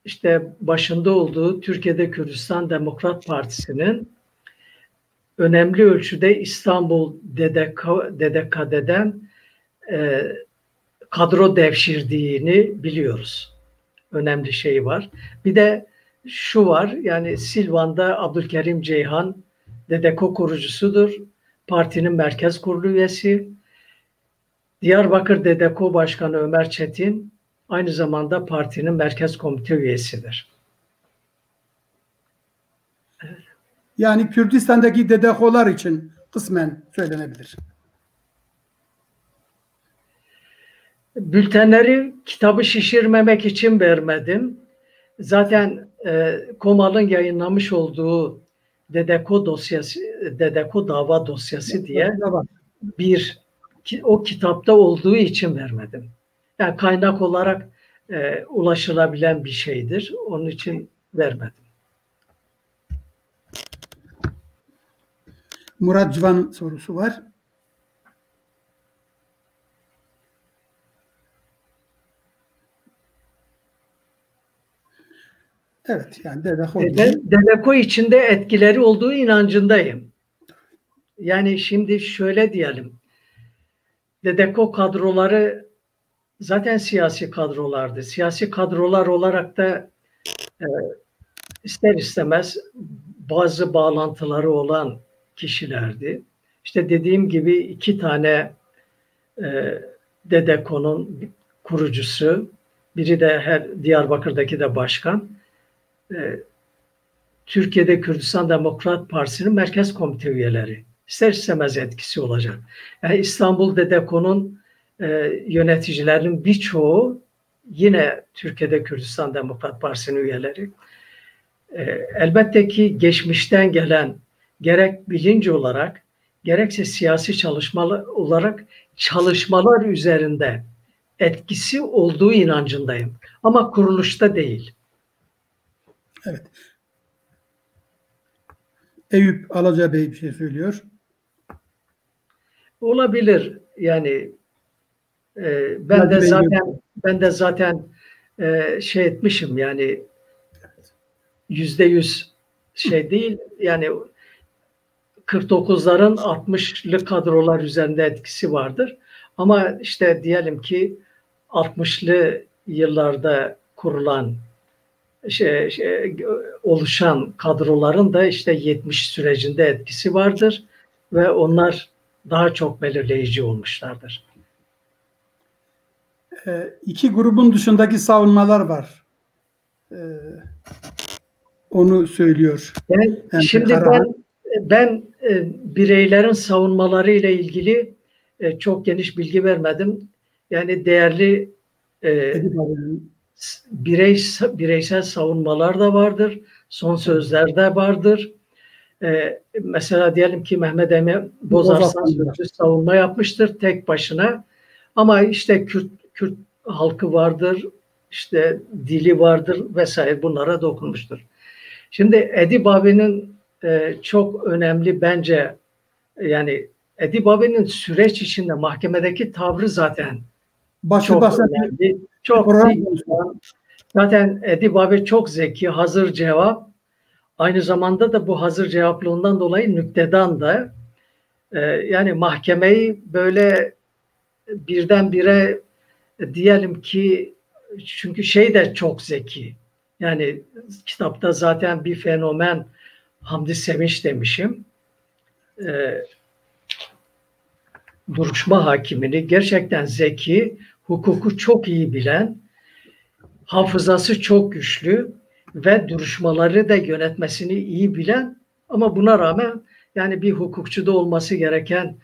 işte başında olduğu Türkiye'de Kürdistan Demokrat Partisi'nin önemli ölçüde İstanbul DDK'den kadro devşirdiğini biliyoruz. Önemli şey var. Bir de şu var, yani Silvan'da Abdülkerim Ceyhan DEDEKO kurucusudur. Partinin merkez kurulu üyesi. Diyarbakır DEDEKO Başkanı Ömer Çetin aynı zamanda partinin merkez komite üyesidir. Yani Kürdistan'daki DEDEKO'lar için kısmen söylenebilir. Bültenleri kitabı şişirmemek için vermedim. Zaten KOMAL'ın yayınlamış olduğu DEDEKO dava dosyası diye o kitapta olduğu için vermedim. Yani kaynak olarak ulaşılabilen bir şeydir. Onun için vermedim. Murat Civan sorusu var. Evet, yani DEDEKO içinde etkileri olduğu inancındayım. Yani şimdi şöyle diyelim. DEDEKO kadroları zaten siyasi kadrolardı. Siyasi kadrolar olarak da ister istemez bazı bağlantıları olan kişilerdi. İşte dediğim gibi 2 tane DEDEKO'nun kurucusu, biri de Diyarbakır'daki de başkan, Türkiye'de Kürdistan Demokrat Partisi'nin merkez komite üyeleri. İster istemez etkisi olacak. Yani İstanbul DEDEKO'nun yöneticilerinin birçoğu yine Türkiye'de Kürdistan Demokrat Partisi'nin üyeleri. Elbette ki geçmişten gelen gerek bilinç olarak gerekse siyasi çalışmalar olarak çalışmalar üzerinde etkisi olduğu inancındayım. Ama kuruluşta değil. Evet. Eyüp Alaca Bey bir şey söylüyor. Olabilir. Yani ben Hadi de ben zaten şey etmişim yani %100 şey değil yani 49'ların 60'lı kadrolar üzerinde etkisi vardır. Ama işte diyelim ki 60'lı yıllarda kurulan oluşan kadroların da işte 70 sürecinde etkisi vardır ve onlar daha çok belirleyici olmuşlardır. İki grubun dışındaki savunmalar var. Onu söylüyor. Şimdi ben bireylerin savunmaları ile ilgili çok geniş bilgi vermedim. Yani değerli bireysel savunmalar da vardır. Son sözler de vardır. Mesela diyelim ki Mehmet Emin Bozarslan sözlü savunma yapmıştır tek başına. Ama işte Kürt halkı vardır, işte dili vardır vesaire bunlara dokunmuştur. Şimdi Edip abi'nin çok önemli bence yani Edip abi'nin süreç içinde mahkemedeki tavrı zaten çok önemli. Çok zaten Edip abi çok zeki, hazır cevap. Aynı zamanda da bu hazır cevaplığından dolayı nüktedan da yani mahkemeyi böyle birdenbire diyelim ki çünkü şey de çok zeki. Yani kitapta zaten bir fenomen Hamdi Sevinç demişim. Duruşma hakimini gerçekten zeki, hukuku çok iyi bilen, hafızası çok güçlü ve duruşmaları da yönetmesini iyi bilen ama buna rağmen yani bir hukukçuda olması gereken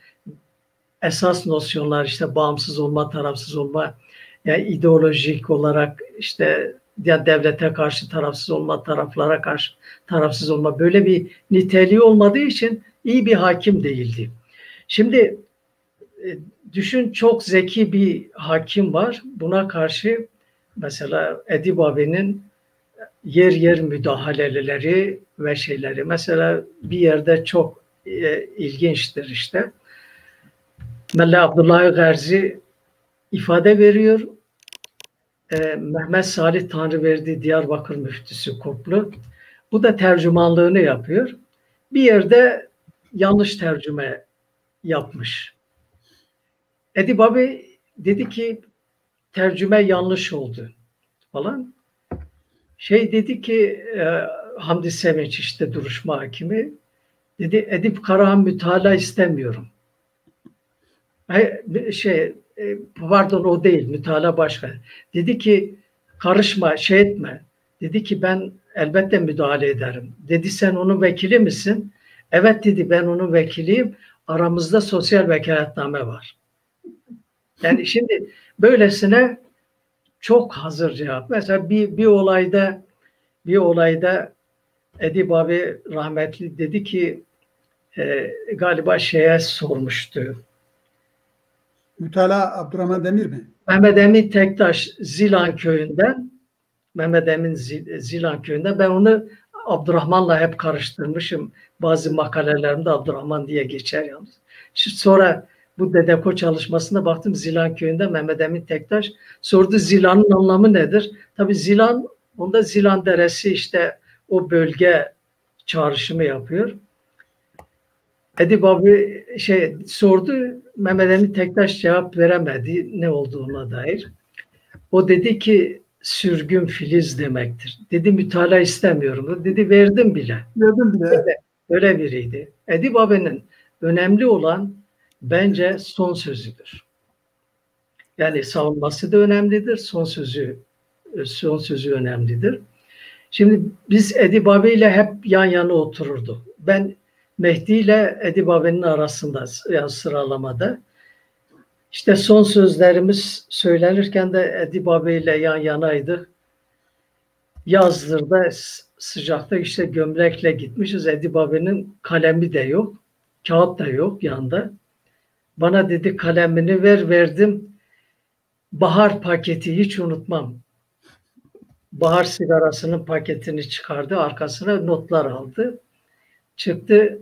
esas nosyonlar işte bağımsız olma, tarafsız olma, yani ideolojik olarak işte ya devlete karşı tarafsız olma, taraflara karşı tarafsız olma böyle bir niteliği olmadığı için iyi bir hakim değildi. Şimdi düşün çok zeki bir hakim var. Buna karşı mesela Edip abi'nin yer yer müdahaleleri ve şeyleri. Mesela bir yerde çok ilginçtir işte. Mella Abdullah Garzi ifade veriyor. Mehmet Salih Tanrıverdi Diyarbakır müftüsü Koplu. Bu da tercümanlığını yapıyor. Bir yerde yanlış tercüme yapmış. Edip abi dedi ki tercüme yanlış oldu falan. Dedi ki Hamdi Sevinç işte duruşma hakimi dedi Edip Karahan mütalaa istemiyorum. Pardon o değil mütalaa başka. Dedi ki karışma şey etme. Dedi ki ben elbette müdahale ederim. Dedi sen onun vekili misin? Evet dedi ben onun vekiliyim. Aramızda sosyal vekaletname var. Yani şimdi böylesine çok hazır cevap. Mesela bir olayda Edip abi rahmetli dedi ki galiba şeye sormuştu. Mütalaa Abdurrahman Demir mi? Mehmet Emin Tektaş Zilan köyünden Zilan köyünden ben onu Abdurrahman'la hep karıştırmışım. Bazı makalelerimde Abdurrahman diye geçer yalnız. Sonra bu Dedeko çalışmasına baktım Zilan köyünde Mehmet Emin Tektaş sordu Zilan'ın anlamı nedir? Tabii Zilan onda Zilan Deresi işte o bölge çağrışımı yapıyor. Edip abi sordu Mehmet Emin Tektaş cevap veremedi ne olduğuna dair. O dedi ki sürgün filiz demektir. Dedi mütalaa istemiyorum. Dedi verdim bile. Verdim bile. Öyle biriydi. Edip abi'nin önemli olan bence son sözüdür. Yani savunması da önemlidir. Son sözü önemlidir. Şimdi biz Edip abiyle hep yan yana otururduk. Ben Mehdi ile Edip abi'nin arasında yani sıralamada. İşte son sözlerimiz söylenirken de Edip abiyle yan yanaydık. Yazdır'da sıcakta işte gömlekle gitmişiz. Edip abi'nin kalemi de yok. Kağıt da yok yanında. Bana dedi kalemini verdim. Bahar paketi hiç unutmam. Bahar sigarasının paketini çıkardı. Arkasına notlar aldı. Çıktı.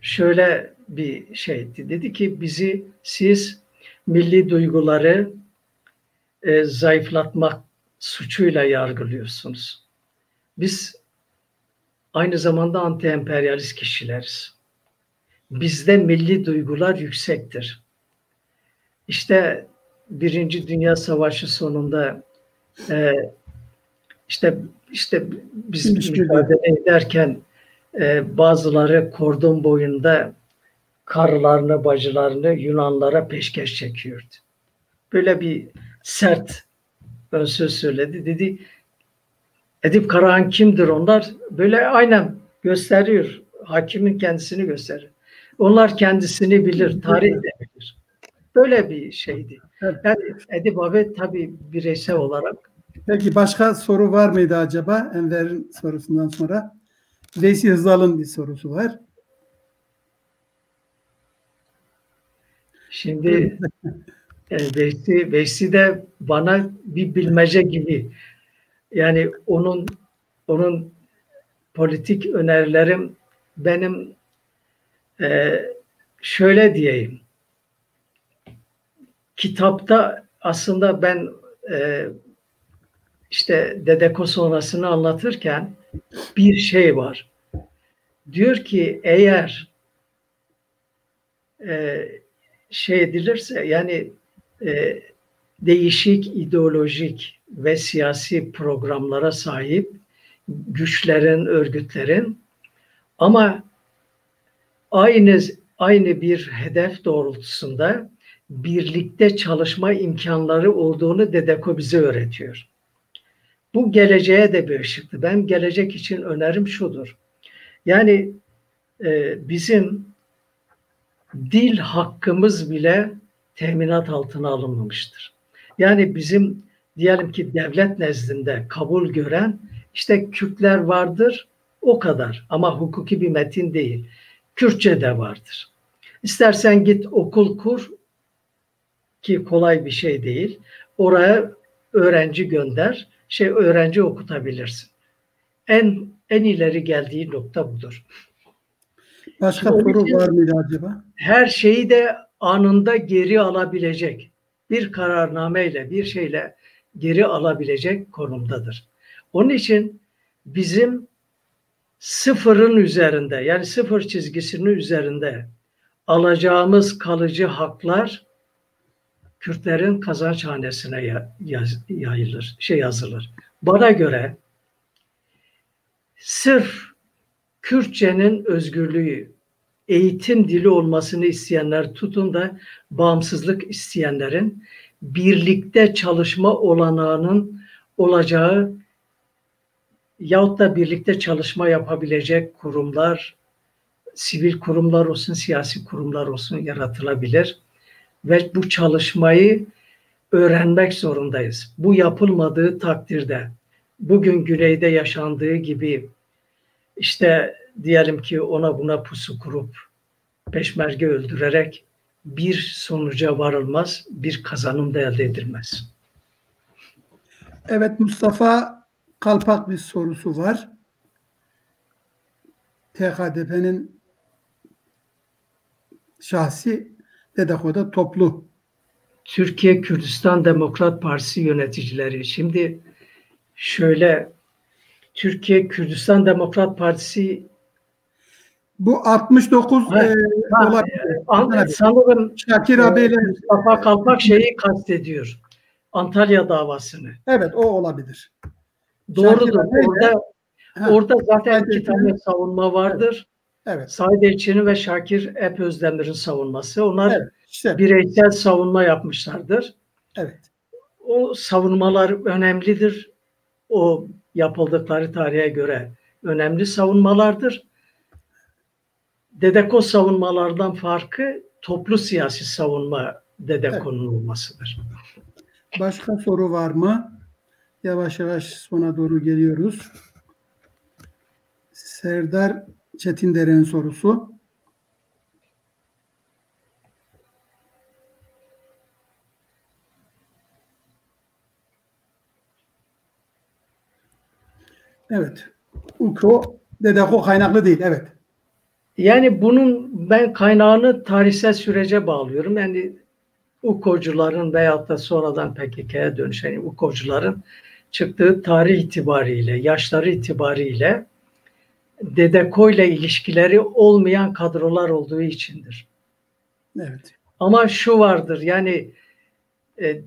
şöyle bir şeydi. Dedi ki siz milli duyguları zayıflatmak suçuyla yargılıyorsunuz. Biz aynı zamanda anti-emperyalist kişileriz. Bizde milli duygular yüksektir. İşte Birinci Dünya Savaşı sonunda işte biz mücadele ederken bazıları kordon boyunda karılarını, bacılarını Yunanlara peşkeş çekiyordu. Böyle bir sert ön söz söyledi. Dedi Edip Karahan kimdir onlar? Böyle aynen gösteriyor. Hakimin kendisini gösterir. Onlar kendisini bilir, tarih de bilir. Böyle bir şeydi. Yani Edip abi tabii bireysel olarak. Peki başka soru var mıydı acaba? Enver'in sorusundan sonra. Veysi Hızal'ın bir sorusu var. Şimdi Veysi de bana bir bilmece gibi. Yani onun politik önerilerim benim şöyle diyeyim. Kitapta aslında ben işte Dedeko sonrasını anlatırken bir şey var. Diyor ki eğer şey edilirse yani değişik ideolojik ve siyasi programlara sahip güçlerin, örgütlerin ama aynı bir hedef doğrultusunda birlikte çalışma imkanları olduğunu Dedeko bize öğretiyor. Bu geleceğe de bir ışıktı. Ben gelecek için önerim şudur. Yani bizim dil hakkımız bile teminat altına alınmamıştır. Yani bizim diyelim ki devlet nezdinde kabul gören işte Kürtler vardır o kadar ama hukuki bir metin değil. Kürtçe de vardır. İstersen git okul kur ki kolay bir şey değil. Oraya öğrenci gönder, öğrenci okutabilirsin. En ileri geldiği nokta budur. Başka soru var mıydı acaba? Her şeyi de anında geri alabilecek bir kararnameyle, bir şeyle geri alabilecek konumdadır. Onun için bizim sıfırın üzerinde, yani sıfır çizgisinin üzerinde alacağımız kalıcı haklar Kürtlerin kazançhanesine yazılır. Bana göre sırf Kürtçenin özgürlüğü, eğitim dili olmasını isteyenler tutun da bağımsızlık isteyenlerin birlikte çalışma olanağının olacağı yahut da birlikte çalışma yapabilecek kurumlar, sivil kurumlar olsun, siyasi kurumlar olsun yaratılabilir. Ve bu çalışmayı öğrenmek zorundayız. Bu yapılmadığı takdirde bugün Güney'de yaşandığı gibi işte diyelim ki ona buna pusu kurup peşmerge öldürerek bir sonuca varılmaz, bir kazanım da elde edilmez. Evet, Mustafa Kalpak bir sorusu var. TKDP'nin şahsi Dedeko'da toplu. Türkiye Kürdistan Demokrat Partisi yöneticileri. Şimdi şöyle Türkiye Kürdistan Demokrat Partisi bu 69 olabilir. Sanırım Şakir abiyle Mustafa Kalpak şeyi kastediyor. Antalya davasını. Evet, o olabilir. Doğrudur. Orada zaten iki tane savunma vardır. Evet. Said Elçi'nin ve Şakir Ep Özdemir'in savunması. Onlar işte bireysel savunma yapmışlardır. Evet. O savunmalar önemlidir. O yapıldıkları tarihe göre önemli savunmalardır. Dedeko savunmalardan farkı toplu siyasi savunma Dedeko'nun olmasıdır. Başka soru var mı? Yavaş yavaş sona doğru geliyoruz. Serdar Çetindere'nin sorusu. Evet. UKO Dedeko kaynaklı değil. Evet. Yani bunun ben kaynağını tarihsel sürece bağlıyorum. Yani UKO'cuların veyahut da sonradan PKK'ya dönüşen UKO'cuların çıktığı tarih itibariyle, yaşları itibariyle DDK ile ilişkileri olmayan kadrolar olduğu içindir. Evet. Ama şu vardır, yani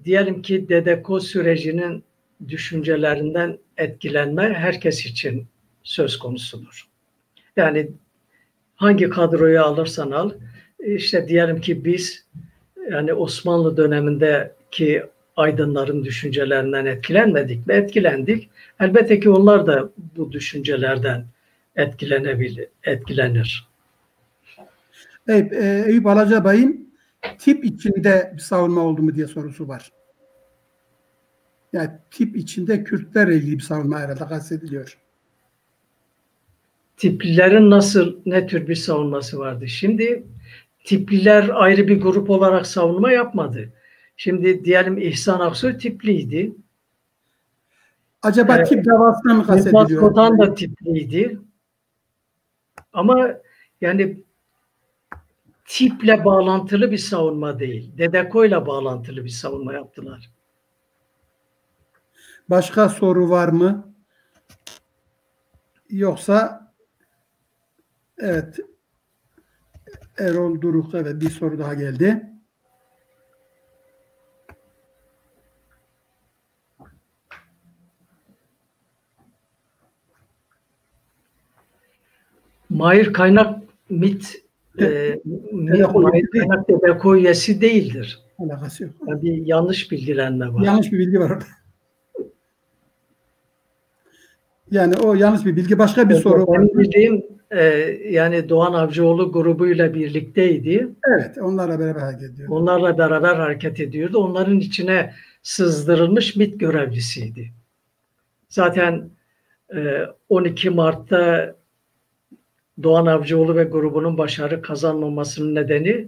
diyelim ki DDK sürecinin düşüncelerinden etkilenme herkes için söz konusudur. Yani hangi kadroyu alırsan al, işte diyelim ki biz yani Osmanlı dönemindeki aydınların düşüncelerinden etkilenmedik mi? Etkilendik. Elbette ki onlar da bu düşüncelerden etkilenir. Eyüp Alacabay'ın tip içinde bir savunma oldu mu diye sorusu var. Yani tip içinde Kürtlerle ilgili bir savunma herhalde kastediliyor. Tiplilerin ne tür bir savunması vardı? Şimdi tipliler ayrı bir grup olarak savunma yapmadı. Şimdi diyelim İhsan Aksoy tipliydi. Acaba tip davasına mı kastediliyor? Yılmaz Kotan da tipliydi. Ama yani tiple bağlantılı bir savunma değil. DDK ile bağlantılı bir savunma yaptılar. Başka soru var mı? Yoksa evet, Erol Duruk, evet, bir soru daha geldi. Mahir Kaynak MİT Mahir Kaynak DDK üyesi değildir. Alakası yok. Yani bir yanlış bilgilenme var. Yanlış bir bilgi var orada. Yani o yanlış bir bilgi. Başka bir soru var. Benim bildiğim yani Doğan Avcıoğlu grubuyla birlikteydi. Evet, onlarla beraber hareket ediyordu. Onlarla beraber hareket ediyordu. Onların içine sızdırılmış MİT görevlisiydi. Zaten 12 Mart'ta Doğan Avcıoğlu ve grubunun başarı kazanmamasının nedeni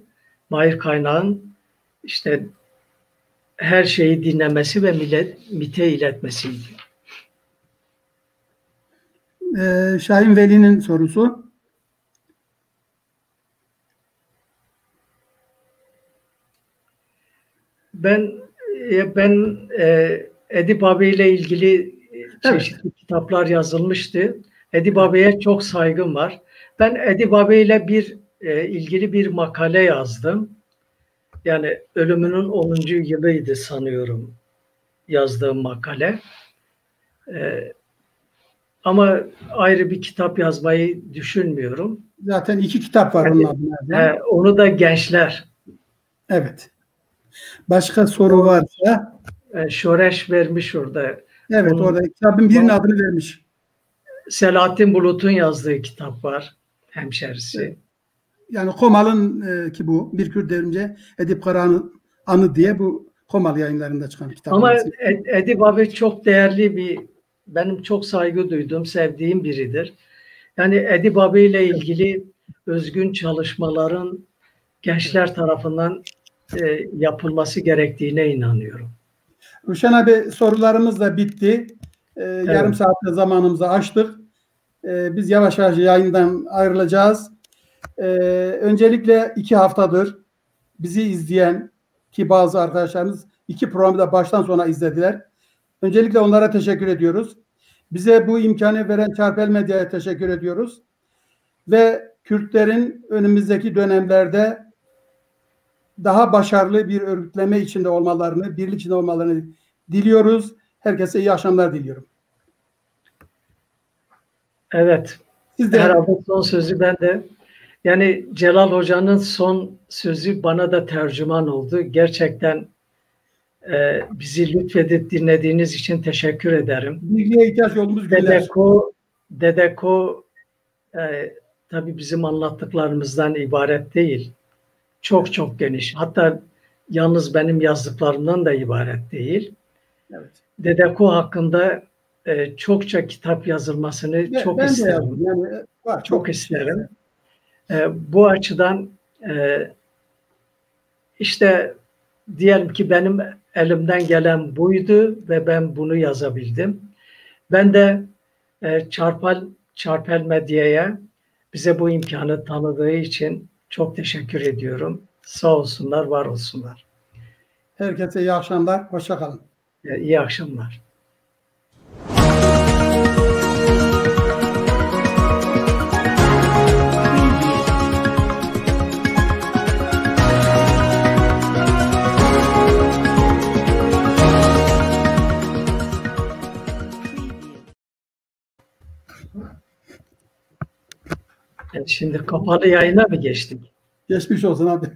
Mahir Kaynak'ın işte her şeyi dinlemesi ve MİT'e iletmesiydi. Şahin Veli'nin sorusu. Ben Edip abiyle ilgili çeşitli kitaplar yazılmıştı. Edip abiye çok saygım var. Ben Edip abiyle ilgili bir makale yazdım. Yani ölümünün 10. yılıydı sanıyorum yazdığım makale. Ama ayrı bir kitap yazmayı düşünmüyorum. Zaten 2 kitap var onun adına. Onu da gençler. Evet. Başka soru varsa. Şoreş vermiş orada. Evet, orada kitabın birinin adını vermiş. Selahattin Bulut'un yazdığı kitap var. Hemşerisi. Evet. Yani Komal'ın ki bu Bir Kürt Devrimci Edip Karahan'ın Anı diye bu Komal yayınlarında çıkan kitap. Ama Edip abi çok değerli benim çok saygı duyduğum, sevdiğim biridir. Yani Edip abi ile ilgili özgün çalışmaların gençler tarafından yapılması gerektiğine inanıyorum. Ruşen abi, sorularımız da bitti. Evet. Yarım saatte zamanımızı aştık. Biz yavaş yavaş yayından ayrılacağız. Öncelikle 2 haftadır bizi izleyen ki bazı arkadaşlarımız 2 programı da baştan sona izlediler. Öncelikle onlara teşekkür ediyoruz. Bize bu imkanı veren Çarpel Medya'ya teşekkür ediyoruz. Ve Kürtlerin önümüzdeki dönemlerde daha başarılı bir örgütleme içinde olmalarını, birlik içinde olmalarını diliyoruz. Herkese iyi akşamlar diliyorum. Evet. Herhalde son sözü ben de. Yani Celal Hoca'nın son sözü bana da tercüman oldu. Gerçekten bizi lütfedip dinlediğiniz için teşekkür ederim. Bilgiye ihtiyaç olduğumuz günler. DDK tabii bizim anlattıklarımızdan ibaret değil. Çok çok geniş. Hatta yalnız benim yazdıklarımdan da ibaret değil. Evet. DDK hakkında çokça kitap yazılmasını çok isterim. Yani, çok isterim. Bu açıdan işte diyelim ki benim elimden gelen buydu ve ben bunu yazabildim. Ben de Çarpel Medya'ya bize bu imkanı tanıdığı için çok teşekkür ediyorum. Sağ olsunlar, var olsunlar. Herkese iyi akşamlar. Hoşça kalın. İyi akşamlar. Şimdi kapalı yayına mı geçtik? Geçmiş olsun abi.